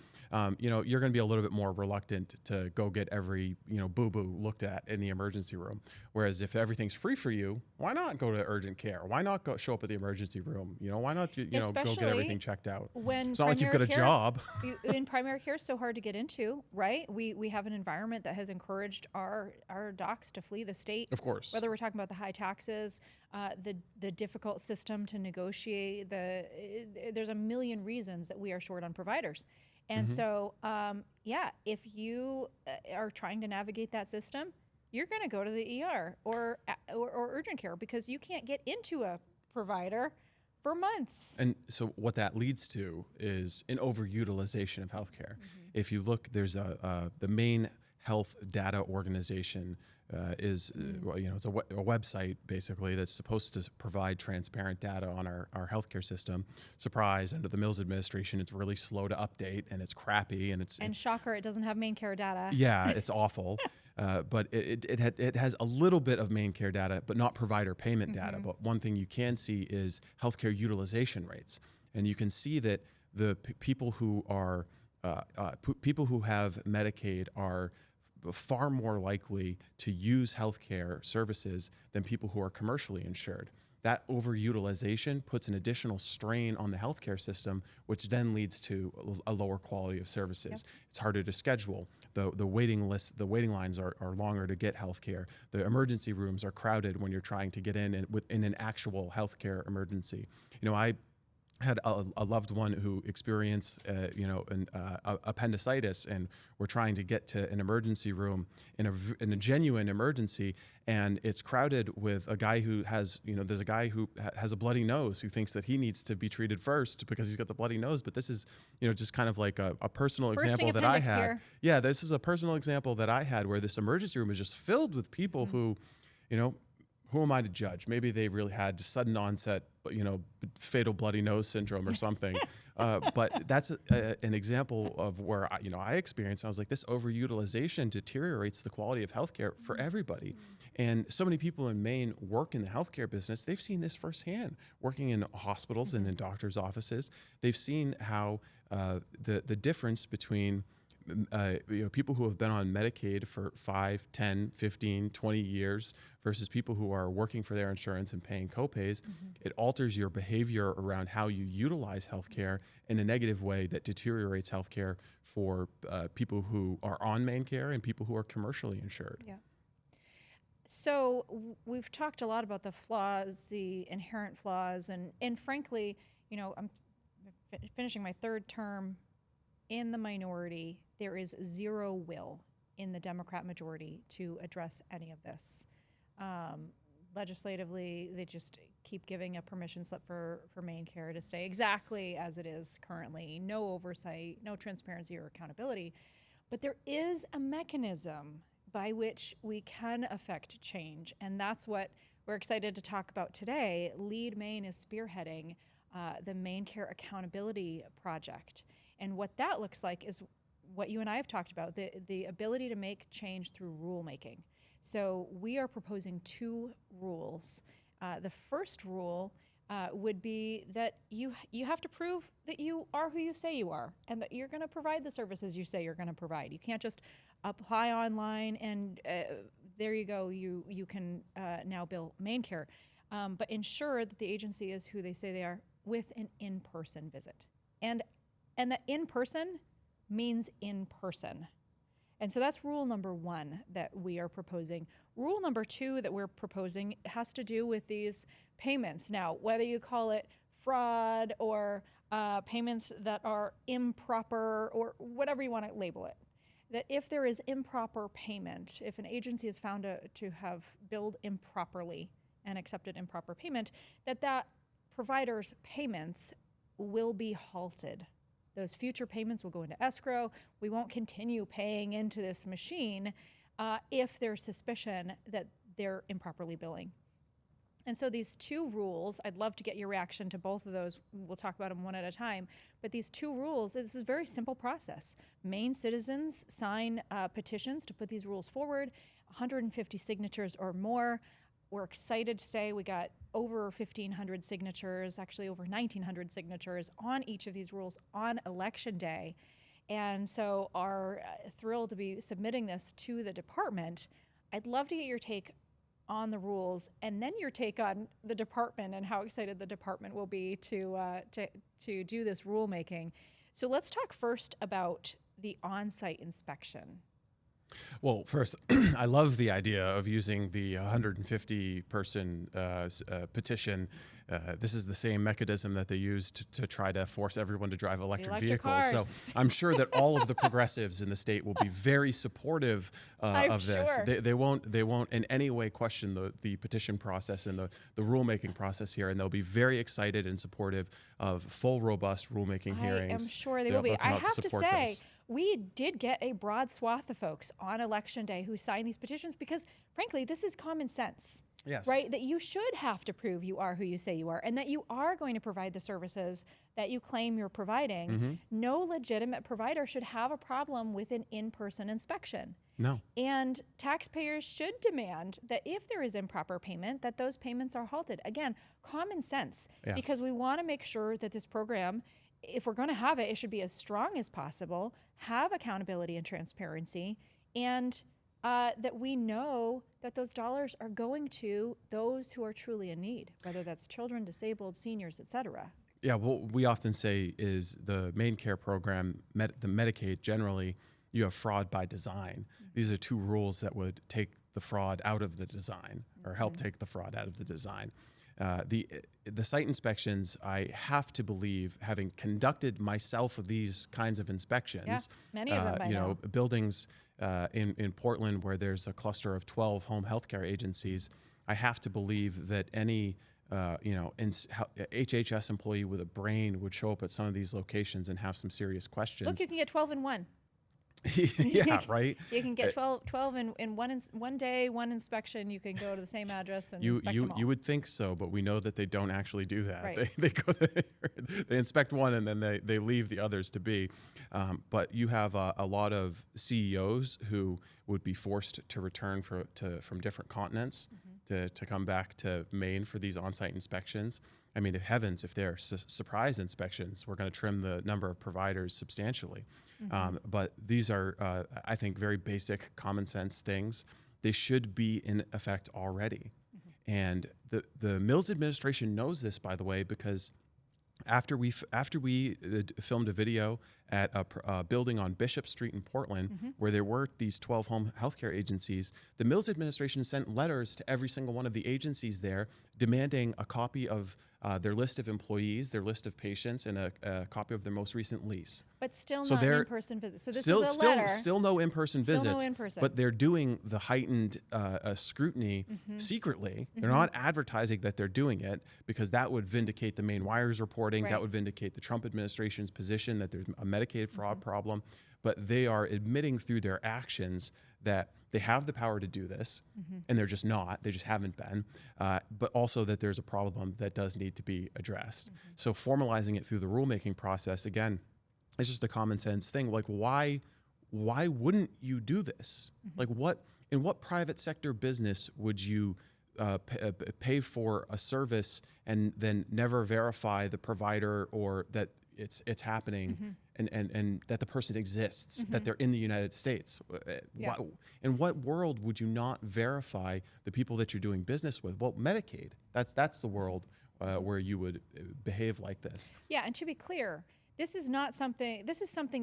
You're going to be a little bit more reluctant to go get every boo-boo looked at in the emergency room. Whereas if everything's free for you, why not go to urgent care? Why not go show up at the emergency room? Why not go get everything checked out? It's not like you've got a job. In primary care, it's so hard to get into, right? We have an environment that has encouraged our docs to flee the state. Of course. Whether we're talking about the high taxes, the difficult system to negotiate, there's a million reasons that we are short on providers. And so, if you are trying to navigate that system, you're going to go to the ER or urgent care because you can't get into a provider for months. And so what that leads to is an overutilization of healthcare. If you look, there's the Maine Health Data Organization it's a website basically that's supposed to provide transparent data on our healthcare system. Surprise, under the Mills administration, it's really slow to update and it's crappy and shocker, it doesn't have MaineCare data. Yeah, it's awful. But it has a little bit of MaineCare data, but not provider payment data. But one thing you can see is healthcare utilization rates, and you can see that the people who are people who have Medicaid are far more likely to use healthcare services than people who are commercially insured. That overutilization puts an additional strain on the healthcare system, which then leads to a lower quality of services. Yep. It's harder to schedule. The waiting lines are longer to get healthcare. The emergency rooms are crowded when you're trying to get in an actual healthcare emergency. I had a loved one who experienced, appendicitis, and we're trying to get to an emergency room in a genuine emergency, and it's crowded with a guy who has, there's a guy who has a bloody nose who thinks that he needs to be treated first because he's got the bloody nose. But this is, just kind of like a personal example that I had. Here. Yeah, this is a personal example that I had where this emergency room is just filled with people who, who am I to judge? Maybe they really had sudden onset, fatal bloody nose syndrome or something. But that's an example of where I experienced. I was like, this overutilization deteriorates the quality of healthcare for everybody. And so many people in Maine work in the healthcare business. They've seen this firsthand, working in hospitals and in doctors' offices. They've seen how the difference between people who have been on Medicaid for 5, 10, 15, 20 years versus people who are working for their insurance and paying copays, it alters your behavior around how you utilize healthcare in a negative way that deteriorates healthcare for people who are on MaineCare and people who are commercially insured. Yeah. So we've talked a lot about the flaws, the inherent flaws, and frankly, I'm finishing my third term in the minority. There is zero will in the Democrat majority to address any of this. Legislatively, they just keep giving a permission slip for MaineCare to stay exactly as it is currently. No oversight, no transparency or accountability. But there is a mechanism by which we can affect change, and that's what we're excited to talk about today. Lead Maine is spearheading the MaineCare Accountability Project. And what that looks like is what you and I have talked about, the ability to make change through rulemaking. So we are proposing 2 rules. The first rule would be that you have to prove that you are who you say you are and that you're going to provide the services you say you're going to provide. You can't just apply online and there you go, you can now bill MaineCare. But ensure that the agency is who they say they are with an in-person visit. And that in-person means in person. And so that's rule number 1 that we are proposing. Rule number 2 that we're proposing has to do with these payments. Now, whether you call it fraud or payments that are improper or whatever you want to label it, that if there is improper payment, if an agency is found to have billed improperly and accepted improper payment, that provider's payments will be halted. Those future payments will go into escrow. We won't continue paying into this machine if there's suspicion that they're improperly billing. And so these 2 rules, I'd love to get your reaction to both of those. We'll talk about them one at a time. But these 2 rules, this is a very simple process. Maine citizens sign petitions to put these rules forward, 150 signatures or more. We're excited to say we got over 1,500 signatures, actually over 1,900 signatures on each of these rules on Election Day. And so are thrilled to be submitting this to the department. I'd love to get your take on the rules and then your take on the department and how excited the department will be to do this rulemaking. So let's talk first about the on-site inspection. Well, first, I love the idea of using the 150-person petition. This is the same mechanism that they used to try to force everyone to drive electric vehicles. Cars. So I'm sure that all of the progressives in the state will be very supportive of this. Sure. They won't in any way question the petition process and the rulemaking process here, and they'll be very excited and supportive of full, robust rulemaking hearings. I'm sure they will be. I have to say, this. We did get a broad swath of folks on Election Day who signed these petitions because, frankly, this is common sense. Yes. Right? That you should have to prove you are who you say you are and that you are going to provide the services that you claim you're providing. Mm-hmm. No legitimate provider should have a problem with an in-person inspection. No. And taxpayers should demand that if there is improper payment, that those payments are halted. Again, common sense, because we want to make sure that this program, if we're going to have it, it should be as strong as possible, have accountability and transparency, and that we know that those dollars are going to those who are truly in need, whether that's children, disabled, seniors, et cetera. Yeah, what we often say is the MaineCare program, the Medicaid generally, you have fraud by design. Mm-hmm. These are 2 rules that would take the fraud out of the design or help take the fraud out of the design. The site inspections, I have to believe, having conducted myself of these kinds of inspections, many of them I know. Buildings in Portland where there's a cluster of 12 home healthcare agencies, I have to believe that any HHS employee with a brain would show up at some of these locations and have some serious questions. Look, you can get 12 in 1. Yeah, right. You can get 12 in one day, one inspection. You can go to the same address and You inspect you them all. you would think so, but we know that they don't actually do that. Right. They go they inspect one and then they leave the others to be. But you have a lot of CEOs who would be forced to return from different continents to come back to Maine for these on-site inspections. I mean, heavens, if they're surprise inspections, we're going to trim the number of providers substantially. But these are, I think, very basic common sense things. They should be in effect already. And the Mills administration knows this, by the way, because after we filmed a video at a building on Bishop Street in Portland, where there were these 12 home healthcare agencies, the Mills administration sent letters to every single one of the agencies there demanding a copy of their list of employees, their list of patients, and a copy of their most recent lease. But still So not they're- in-person visits. So this Still, is a still, letter. still no in-person Still visits. no in-person. But they're doing the heightened scrutiny secretly. They're not advertising that they're doing it because that would vindicate the Maine Wire's reporting. Right. That would vindicate the Trump administration's position that there's a Medicaid fraud problem. But they are admitting through their actions that they have the power to do this, and they're just not. They just haven't been. But also that there's a problem that does need to be addressed. So formalizing it through the rulemaking process, again, it's just a common sense thing. Like, why wouldn't you do this? Like, in what private sector business would you pay for a service and then never verify the provider or that it's happening and that the person exists, that they're in the United States? Yeah. In what world would you not verify the people that you're doing business with? Well, Medicaid, that's the world where you would behave like this. Yeah, and to be clear, this is something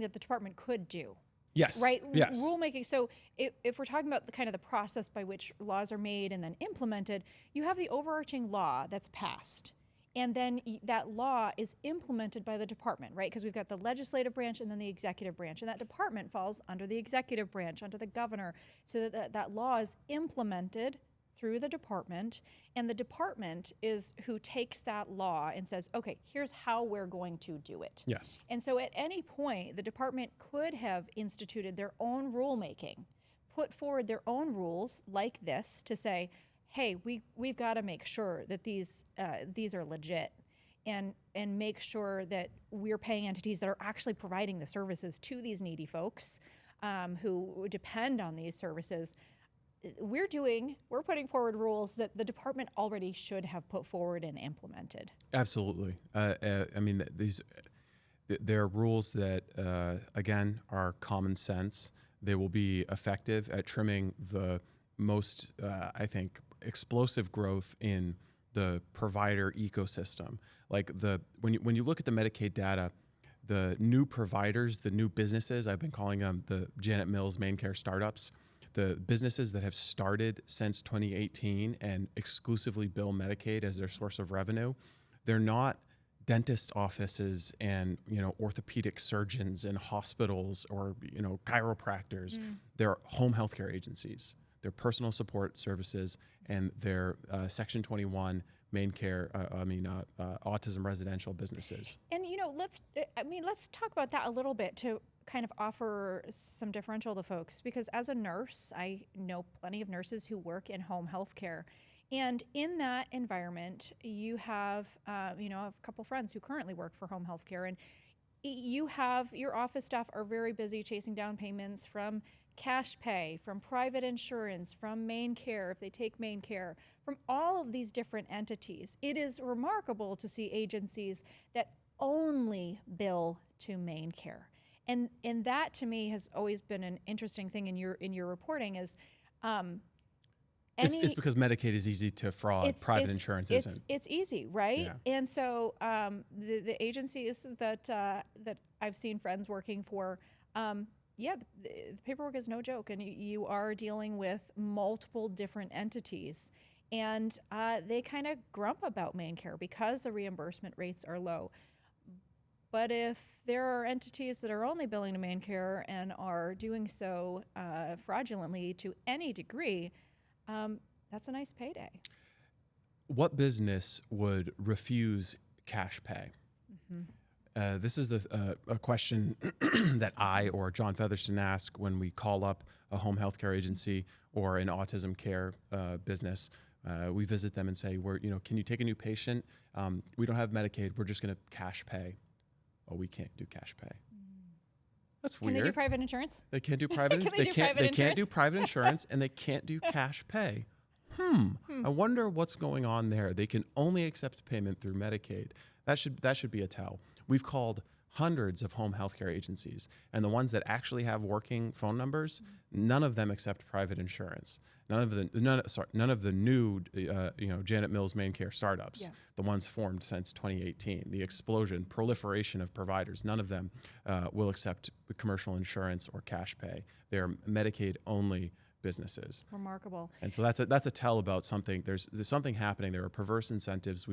that the department could do. Yes. Right? Yes. Rulemaking. So if we're talking about the kind of the process by which laws are made and then implemented, you have the overarching law that's passed. And then that law is implemented by the department, right? Because we've got the legislative branch and then the executive branch. And that department falls under the executive branch, under the governor, so that law is implemented through the department. And the department is who takes that law and says, okay, here's how we're going to do it. Yes. And so at any point, the department could have instituted their own rulemaking, put forward their own rules like this to say, hey, we've got to make sure that these are legit, and make sure that we're paying entities that are actually providing the services to these needy folks who depend on these services. We're putting forward rules that the department already should have put forward and implemented. Absolutely. I mean, they're rules that, again, are common sense. They will be effective at trimming the most, I think, explosive growth in the provider ecosystem. Like when you look at the Medicaid data, the new providers, the new businesses, I've been calling them the Janet Mills MaineCare startups, the businesses that have started since 2018 and exclusively bill Medicaid as their source of revenue, they're not dentist offices and orthopedic surgeons and hospitals or chiropractors. They're home healthcare agencies. They're personal support services, and they're Section 21 MaineCare, autism residential businesses. And let's talk about that a little bit to kind of offer some differential to folks, because as a nurse, I know plenty of nurses who work in home health care. And in that environment, you have, I have a couple friends who currently work for home health care, and you have your office staff are very busy chasing down payments from cash pay, from private insurance, from MaineCare, if they take MaineCare, from all of these different entities. It is remarkable to see agencies that only bill to MaineCare. And that to me has always been an interesting thing in your reporting is it's because Medicaid is easy to fraud. Private insurance isn't. It's easy, right? Yeah. And so the agencies that I've seen friends working for, the paperwork is no joke, and you are dealing with multiple different entities, and they kind of grump about MaineCare because the reimbursement rates are low. But if there are entities that are only billing to MaineCare and are doing so fraudulently to any degree, that's a nice payday. What business would refuse cash pay? This is a question that I or John Featherston ask when we call up a home health care agency or an autism care business. We visit them and say, can you take a new patient? We don't have Medicaid. We're just going to cash pay. Oh, we can't do cash pay. That's weird. Can they do private insurance? They can't do private. They can't do private insurance, and they can't do cash pay. I wonder what's going on there. They can only accept payment through Medicaid. That should be a tell. We've called hundreds of home healthcare agencies, and the ones that actually have working phone numbers, none of them accept private insurance. None of the new Janet Mills MaineCare startups, the ones formed since 2018, the explosion, proliferation of providers, none of them will accept commercial insurance or cash pay. They're Medicaid only businesses. Remarkable. And so that's a tell about something. There's something happening. There are perverse incentives.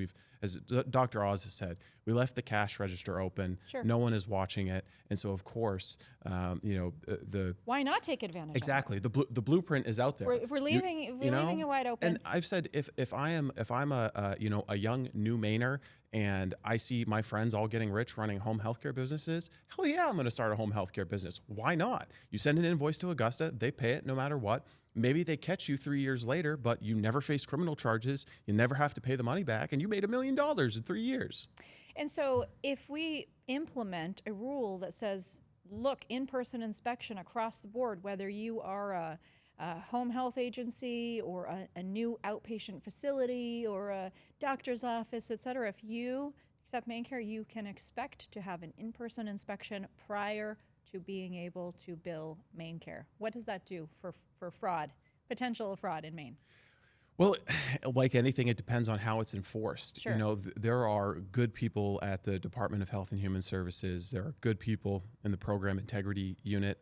As Dr. Oz has said, we left the cash register open. Sure. No one is watching it, and so of course, why not take advantage? Exactly. of it? The blueprint is out there. We're leaving it wide open. And I've said if I'm a young new Mainer and I see my friends all getting rich running home healthcare businesses, hell yeah, I'm going to start a home healthcare business. Why not? You send an invoice to Augusta, they pay it no matter what. Maybe they catch you 3 years later, but you never face criminal charges. You never have to pay the money back, and you made $1 million in 3 years. And so if we implement a rule that says, look, in-person inspection across the board, whether you are a home health agency or a new outpatient facility or a doctor's office, et cetera, if you accept MaineCare, you can expect to have an in-person inspection prior to being able to bill MaineCare. What does that do for fraud, potential fraud in Maine? Well, like anything, it depends on how it's enforced. Sure. There are good people at the Department of Health and Human Services. There are good people in the Program Integrity Unit,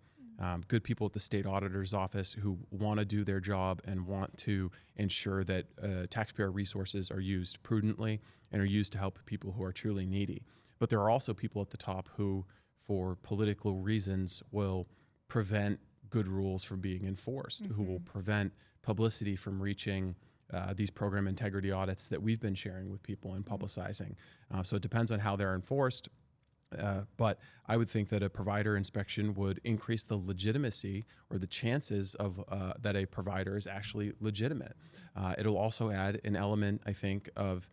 good people at the State Auditor's Office who want to do their job and want to ensure that taxpayer resources are used prudently and are used to help people who are truly needy. But there are also people at the top who, for political reasons, will prevent good rules from being enforced, who will prevent publicity from reaching these program integrity audits that we've been sharing with people and publicizing. So it depends on how they're enforced. But I would think that a provider inspection would increase the legitimacy or the chances of that a provider is actually legitimate. It'll also add an element, I think, of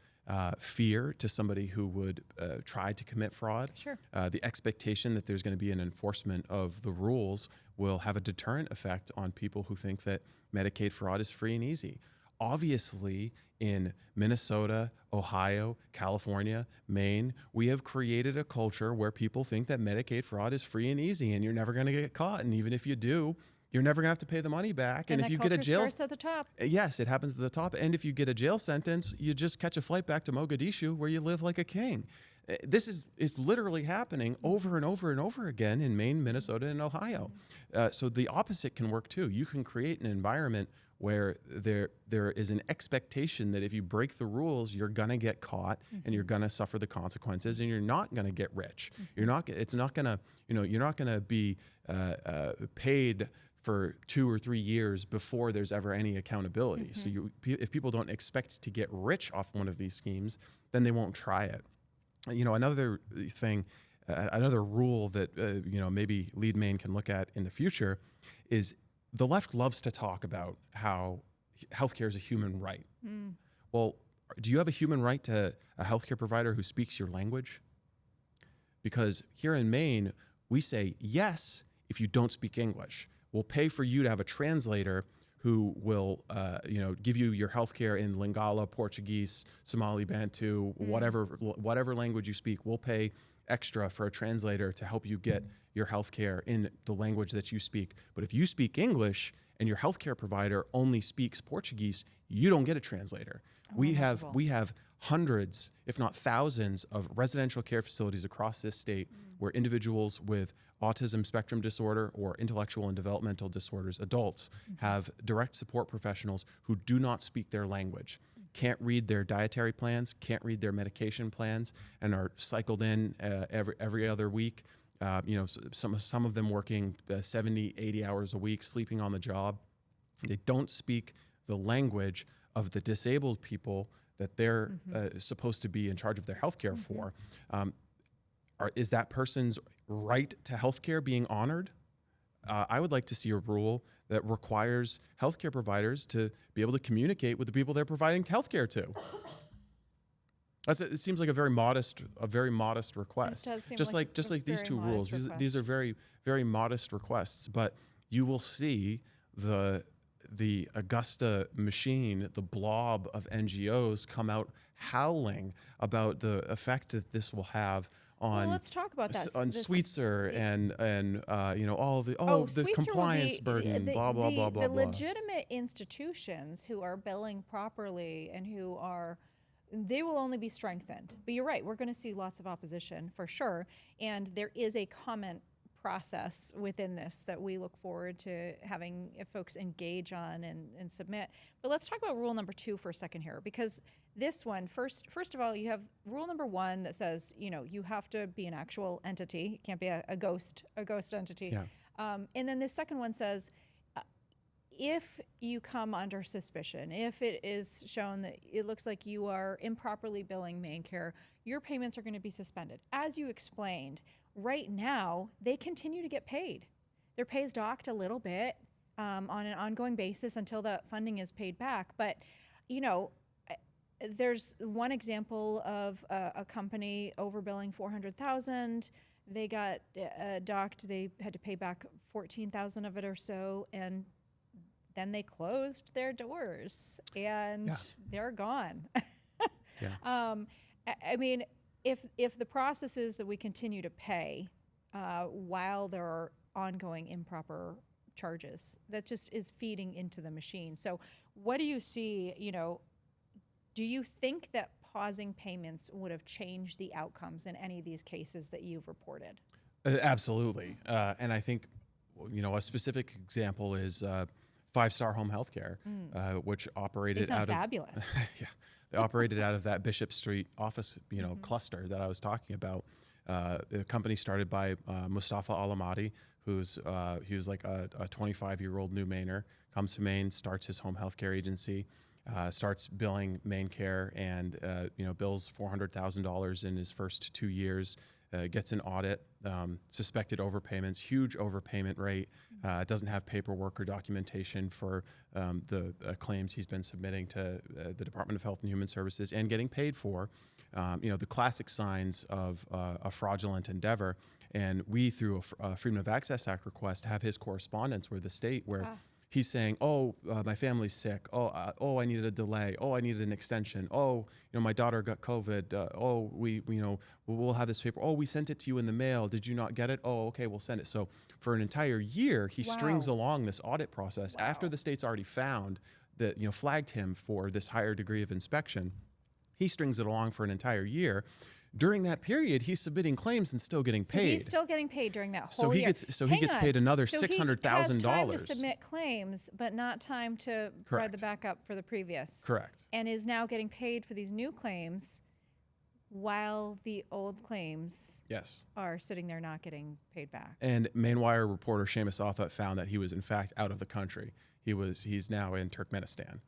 fear to somebody who would try to commit fraud. Sure. The expectation that there's going to be an enforcement of the rules will have a deterrent effect on people who think that Medicaid fraud is free and easy. Obviously, in Minnesota, Ohio, California, Maine, we have created a culture where people think that Medicaid fraud is free and easy and you're never going to get caught. And even if you do, you're never going to have to pay the money back. And if you get a jail, starts at the top. Yes, it happens at the top. And if you get a jail sentence, you just catch a flight back to Mogadishu where you live like a king. It's literally happening over and over and over again in Maine, Minnesota, and Ohio. So the opposite can work too. You can create an environment where there is an expectation that if you break the rules, you're gonna get caught and you're gonna suffer the consequences, and you're not gonna get rich. You're not gonna be paid for 2 or 3 years before there's ever any accountability. So if people don't expect to get rich off one of these schemes, then they won't try it. Another thing, another rule that maybe Lead Maine can look at in the future is the left loves to talk about how healthcare is a human right. Well, do you have a human right to a healthcare provider who speaks your language? Because here in Maine, we say yes if you don't speak English. We'll pay for you to have a translator who will, give you your healthcare in Lingala, Portuguese, Somali, Bantu, whatever language you speak. We'll pay extra for a translator to help you get your healthcare in the language that you speak. But if you speak English and your healthcare provider only speaks Portuguese, you don't get a translator. We have hundreds, if not thousands, of residential care facilities across this state where individuals with autism spectrum disorder or intellectual and developmental disorders, adults, have direct support professionals who do not speak their language, can't read their dietary plans, can't read their medication plans, and are cycled in every other week. Some of them working 70, 80 hours a week, sleeping on the job. They don't speak the language of the disabled people that they're supposed to be in charge of their healthcare for. is that person's right to healthcare being honored? I would like to see a rule that requires healthcare providers to be able to communicate with the people they're providing healthcare to. It seems like a very modest request. It does seem just like like these very two rules. modest These are very, very modest requests, but you will see the Augusta machine, the blob of NGOs come out howling about the effect that this will have on. Well, let's talk about that. On Sweetser and all the Sweetser compliance burden, blah blah blah blah the blah. legitimate institutions who are billing properly and who are, they will only be strengthened. But you're right, we're going to see lots of opposition for sure, and there is a comment process within this that we look forward to having folks engage on and submit. But let's talk about rule number 2 for a second here, because this one, first of all, you have rule number 1 that says, you have to be an actual entity. It can't be a ghost entity. Yeah. And then the second one says, if you come under suspicion, if it is shown that it looks like you are improperly billing MaineCare, your payments are going to be suspended. As you explained, right now, they continue to get paid. Their pay is docked a little bit on an ongoing basis until the funding is paid back. But, there's one example of a company overbilling $400,000. They got docked. They had to pay back $14,000 of it or so, and then they closed their doors, and they're gone. Yeah. I mean, if the process is that we continue to pay while there are ongoing improper charges, that just is feeding into the machine. So what do you see, do you think that pausing payments would have changed the outcomes in any of these cases that you've reported? Absolutely. And I think, a specific example is 5-Star Home Healthcare, which operated out of fabulous. Yeah, they operated out of that Bishop Street office, cluster that I was talking about. The company started by Mustafa Alamati, he was like a 25-year-old new Mainer, comes to Maine, starts his home healthcare agency, starts billing MaineCare, and bills $400,000 in his first 2 years. Gets an audit, suspected overpayments, huge overpayment rate, doesn't have paperwork or documentation for the claims he's been submitting to the Department of Health and Human Services and getting paid for. The classic signs of a fraudulent endeavor. And we, through a Freedom of Access Act request, have his correspondence with the state where he's saying, my family's sick. I needed a delay. I needed an extension. My daughter got COVID. We'll have this paper. We sent it to you in the mail. Did you not get it? Okay, we'll send it. So for an entire year, he strings along this audit process after the state's already found that, flagged him for this higher degree of inspection. He strings it along for an entire year. During that period, he's submitting claims and still getting paid. So he's still getting paid during that whole year. He gets paid another $600,000. He has time to submit claims, but not time to provide the backup for the previous. Correct. And is now getting paid for these new claims while the old claims are sitting there not getting paid back. And MaineWire reporter Seamus Authut found that he was in fact out of the country. He's now in Turkmenistan.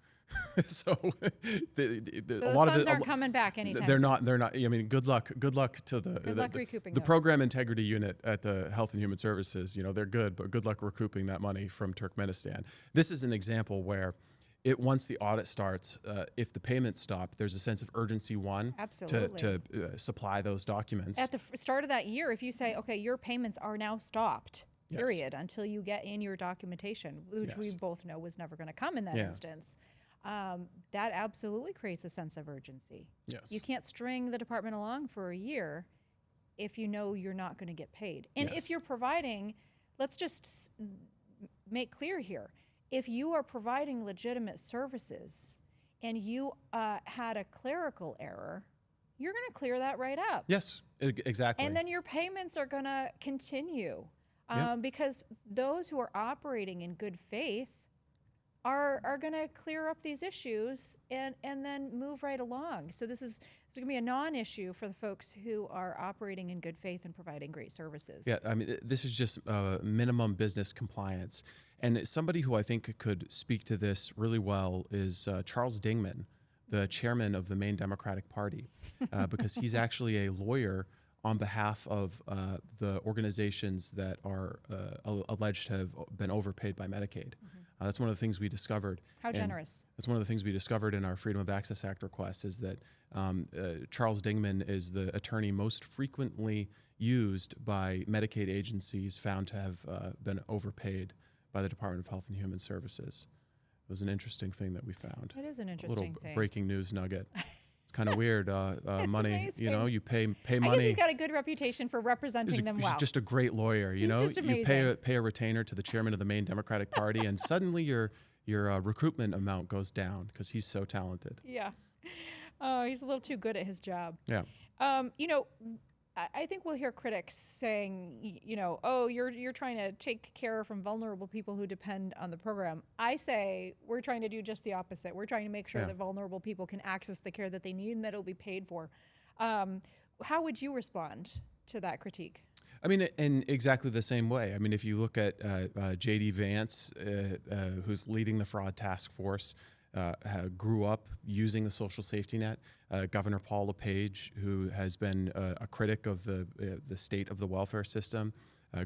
So a lot funds aren't coming back anytime soon. They're not. I mean, good luck to the program integrity unit at the Health and Human Services. They're good, but good luck recouping that money from Turkmenistan. This is an example where once the audit starts, if the payments stop, there's a sense of urgency to supply those documents. At the start of that year, if you say, okay, your payments are now stopped, period, until you get in your documentation, which we both know was never going to come in that instance. That absolutely creates a sense of urgency. Yes. You can't string the department along for a year if you know you're not going to get paid. And if you're providing, let's just make clear here, if you are providing legitimate services and you had a clerical error, you're going to clear that right up. Yes, exactly. And then your payments are going to continue because those who are operating in good faith are going to clear up these issues and then move right along. So this is going to be a non-issue for the folks who are operating in good faith and providing great services. Yeah, I mean, this is just minimum business compliance. And somebody who I think could speak to this really well is Charles Dingman, the chairman of the Maine Democratic Party, because he's actually a lawyer on behalf of the organizations that are alleged to have been overpaid by Medicaid. That's one of the things we discovered. How generous. That's one of the things we discovered in our Freedom of Access Act request is that Charles Dingman is the attorney most frequently used by Medicaid agencies found to have been overpaid by the Department of Health and Human Services. It was an interesting thing that we found. It is an A interesting little thing. breaking news nugget. It's kind of weird. Money, amazing. you know, you pay I money. guess he's got a good reputation for representing them well. He's just a great lawyer, you He's know. just You amazing. pay a retainer to the chairman of the Maine Democratic Party, and suddenly your recoupment amount goes down because he's so talented. Yeah. Oh, he's a little too good at his job. Yeah. You know, I think we'll hear critics saying, you know, oh, you're trying to take care from vulnerable people who depend on the program. I say we're trying to do just the opposite. We're trying to make sure that vulnerable people can access the care that they need and that it'll be paid for. How would you respond to that critique? I mean, in exactly the same way. I mean, if you look at J.D. Vance, who's leading the fraud task force, grew up using the social safety net. Governor Paul LePage, who has been a critic of the state of the welfare system,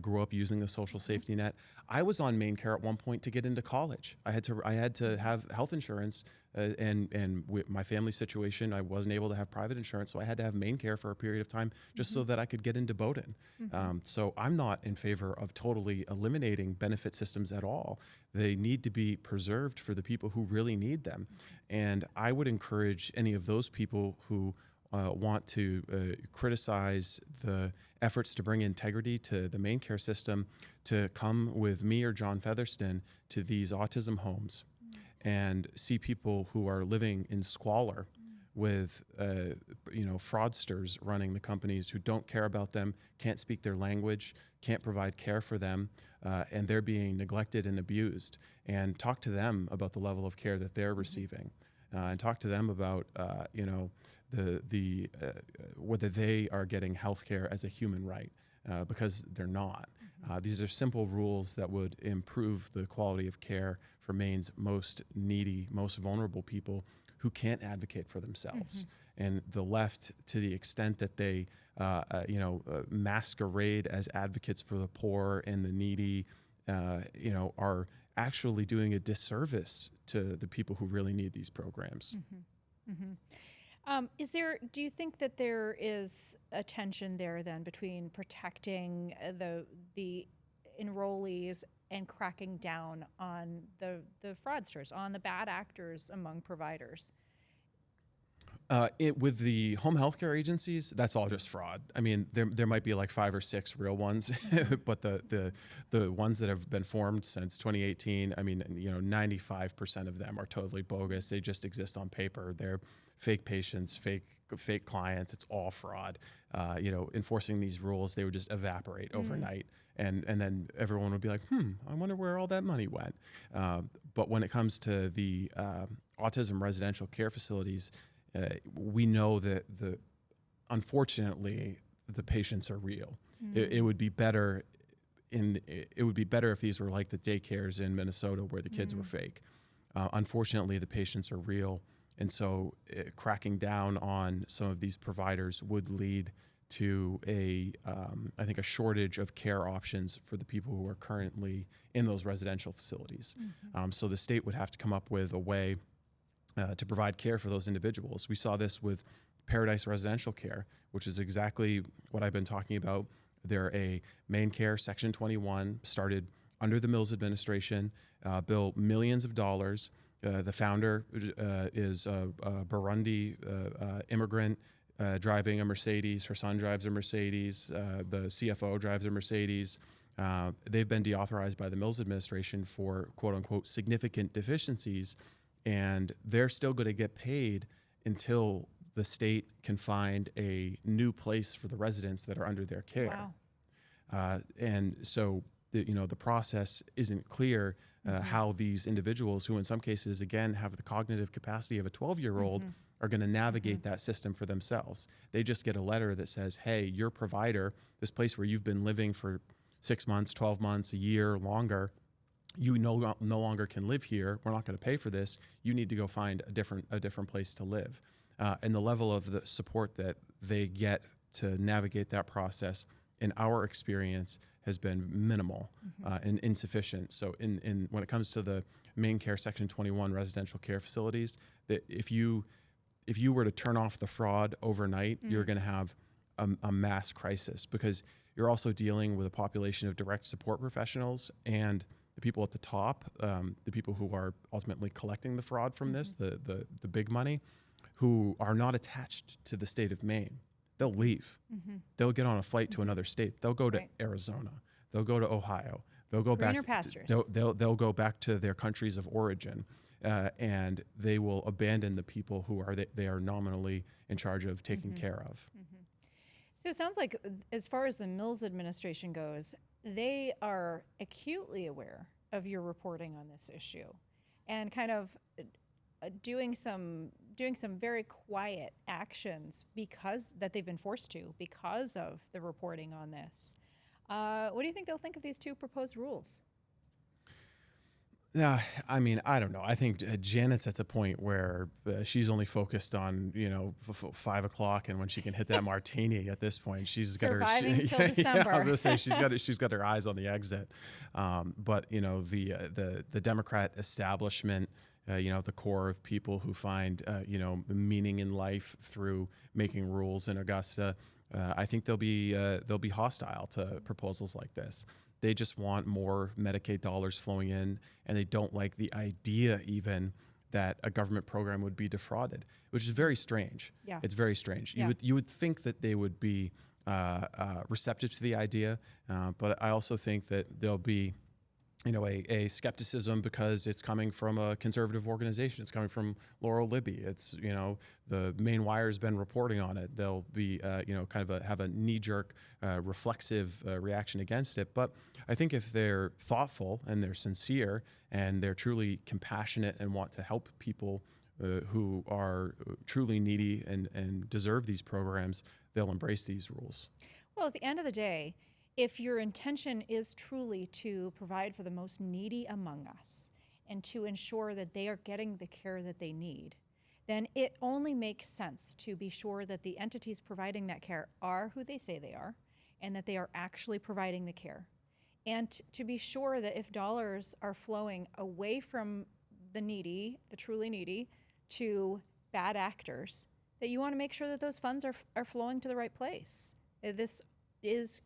grew up using the social safety net. I was on MaineCare at one point to get into college. I had to have health insurance, and with my family situation, I wasn't able to have private insurance, so I had to have MaineCare for a period of time just so that I could get into Bowdoin. So I'm not in favor of totally eliminating benefit systems at all. They need to be preserved for the people who really need them. And I would encourage any of those people who want to criticize the efforts to bring integrity to the MaineCare system to come with me or John Featherston to these autism homes and see people who are living in squalor with fraudsters running the companies who don't care about them, can't speak their language, can't provide care for them, and they're being neglected and abused. And talk to them about the level of care that they're receiving, and talk to them about whether they are getting health care as a human right, because they're not. These are simple rules that would improve the quality of care for Maine's most needy, most vulnerable people who can't advocate for themselves. And the left, to the extent that they masquerade as advocates for the poor and the needy, are actually doing a disservice to the people who really need these programs. Do you think that there is a tension there then between protecting the enrollees and cracking down on the fraudsters, on the bad actors among providers? With the home health care agencies, that's all just fraud. I mean, there might be like 5 or 6 real ones, but the ones that have been formed since 2018, I mean, 95% of them are totally bogus. They just exist on paper. They're fake patients, fake clients. It's all fraud. Enforcing these rules, they would just evaporate overnight, and then everyone would be like, I wonder where all that money went. But when it comes to the autism residential care facilities, we know that unfortunately the patients are real. It would be better if these were like the daycares in Minnesota where the kids were fake. Unfortunately, the patients are real, and so cracking down on some of these providers would lead to I think a shortage of care options for the people who are currently in those residential facilities. So the state would have to come up with a way to provide care for those individuals. We saw this with Paradise Residential Care, which is exactly what I've been talking about. They're a MaineCare Section 21, started under the Mills administration, built millions of dollars. The founder is a Burundi immigrant driving a Mercedes. Her son drives a Mercedes. The CFO drives a Mercedes. They've been deauthorized by the Mills administration for quote unquote significant deficiencies, and they're still going to get paid until the state can find a new place for the residents that are under their care. Wow. And so the process isn't clear how these individuals, who in some cases again have the cognitive capacity of a 12-year-old, are going to navigate that system for themselves. They just get a letter that says, hey, your provider, this place where you've been living for 6 months, 12 months, a year, longer, you no longer can live here. We're not going to pay for this. You need to go find a different place to live. And the level of the support that they get to navigate that process, in our experience, has been minimal and insufficient. So in when it comes to the MaineCare Section 21 residential care facilities, that if you were to turn off the fraud overnight, you're going to have a mass crisis, because you're also dealing with a population of direct support professionals and the people at the top, the people who are ultimately collecting the fraud from this, the big money, who are not attached to the state of Maine. They'll leave. They'll get on a flight to another state. They'll go to Arizona. They'll go to Ohio. They'll go Greener back. pastures. They'll go back to their countries of origin, and they will abandon the people who they are nominally in charge of taking care of. So it sounds like, as far as the Mills administration goes, they are acutely aware of your reporting on this issue, and kind of doing some very quiet actions because that they've been forced to because of the reporting on this. What do you think they'll think of these two proposed rules? Yeah, I mean, I don't know. I think Janet's at the point where she's only focused on 5 o'clock, and when she can hit that martini. At this point, she's surviving got her till December. Yeah, I was gonna say she's got her eyes on the exit. But the Democrat establishment, the core of people who find meaning in life through making rules in Augusta, I think they'll be hostile to proposals like this. They just want more Medicaid dollars flowing in, and they don't like the idea even that a government program would be defrauded, which is very strange. Yeah. It's very strange. Yeah. You would think that they would be receptive to the idea, but I also think that there'll be a skepticism because it's coming from a conservative organization. It's coming from Laurel Libby. It's, the Maine Wire has been reporting on it. They'll be, have a knee-jerk, reflexive reaction against it. But I think if they're thoughtful and they're sincere and they're truly compassionate and want to help people who are truly needy and deserve these programs, they'll embrace these rules. Well, at the end of the day, if your intention is truly to provide for the most needy among us and to ensure that they are getting the care that they need, then it only makes sense to be sure that the entities providing that care are who they say they are, and that they are actually providing the care. And to be sure that if dollars are flowing away from the needy, the truly needy, to bad actors, that you want to make sure that those funds are flowing to the right place. This is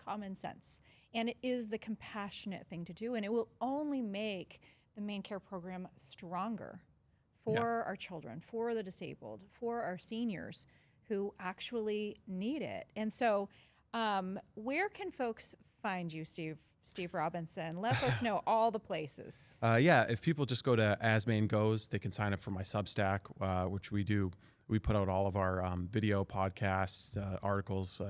common sense, and it is the compassionate thing to do, and it will only make the MaineCare program stronger for our children, for the disabled, for our seniors who actually need it. And so where can folks find you, Steve Robinson? Let folks know all the places. If people just go to As Maine Goes, they can sign up for my Substack, which we do. We put out all of our video podcasts, articles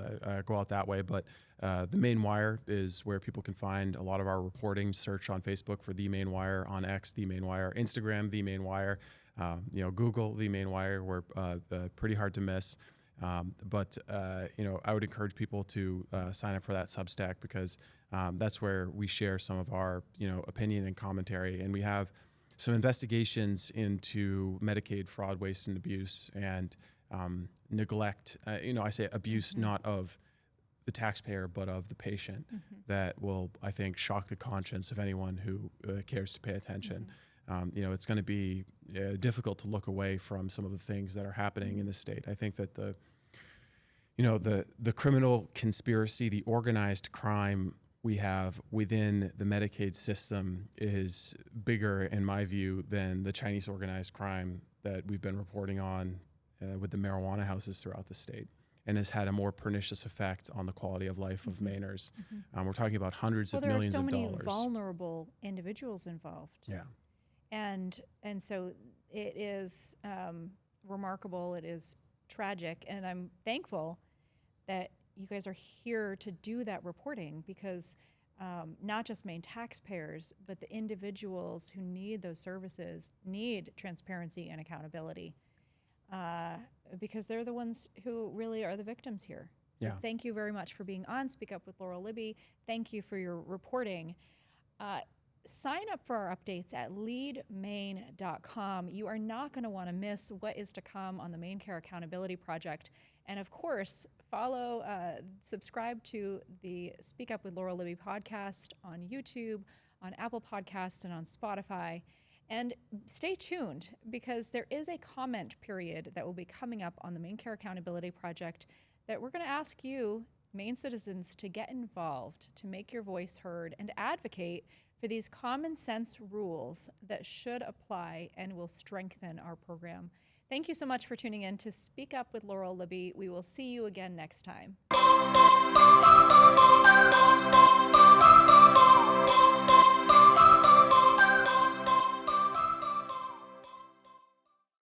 go out that way. But the Maine Wire is where people can find a lot of our reporting. Search on Facebook for The Maine Wire, on X, The Maine Wire, Instagram, The Maine Wire, Google, The Maine Wire. We're pretty hard to miss. But I would encourage people to sign up for that Substack, because that's where we share some of our, opinion and commentary. And we have some investigations into Medicaid fraud, waste, and abuse, and neglect. I say abuse not of the taxpayer, but of the patient, that will, I think, shock the conscience of anyone who cares to pay attention. It's going to be difficult to look away from some of the things that are happening in the state. I think that the criminal conspiracy, the organized crime we have within the Medicaid system is bigger, in my view, than the Chinese organized crime that we've been reporting on with the marijuana houses throughout the state, and has had a more pernicious effect on the quality of life of Mainers. We're talking about hundreds of millions of dollars. There are so many vulnerable individuals involved. Yeah. And so it is remarkable, it is tragic, and I'm thankful that you guys are here to do that reporting, because not just Maine taxpayers, but the individuals who need those services need transparency and accountability, because they're the ones who really are the victims here. So thank you very much for being on Speak Up with Laurel Libby. Thank you for your reporting. Sign up for our updates at leadmaine.com. You are not going to want to miss what is to come on the MaineCare Accountability Project. And of course, follow, subscribe to the Speak Up with Laurel Libby podcast on YouTube, on Apple Podcasts, and on Spotify. And stay tuned, because there is a comment period that will be coming up on the MaineCare Accountability Project that we're going to ask you, Maine citizens, to get involved, to make your voice heard, and advocate for these common sense rules that should apply and will strengthen our program. Thank you so much for tuning in to Speak Up with Laurel Libby. We will see you again next time.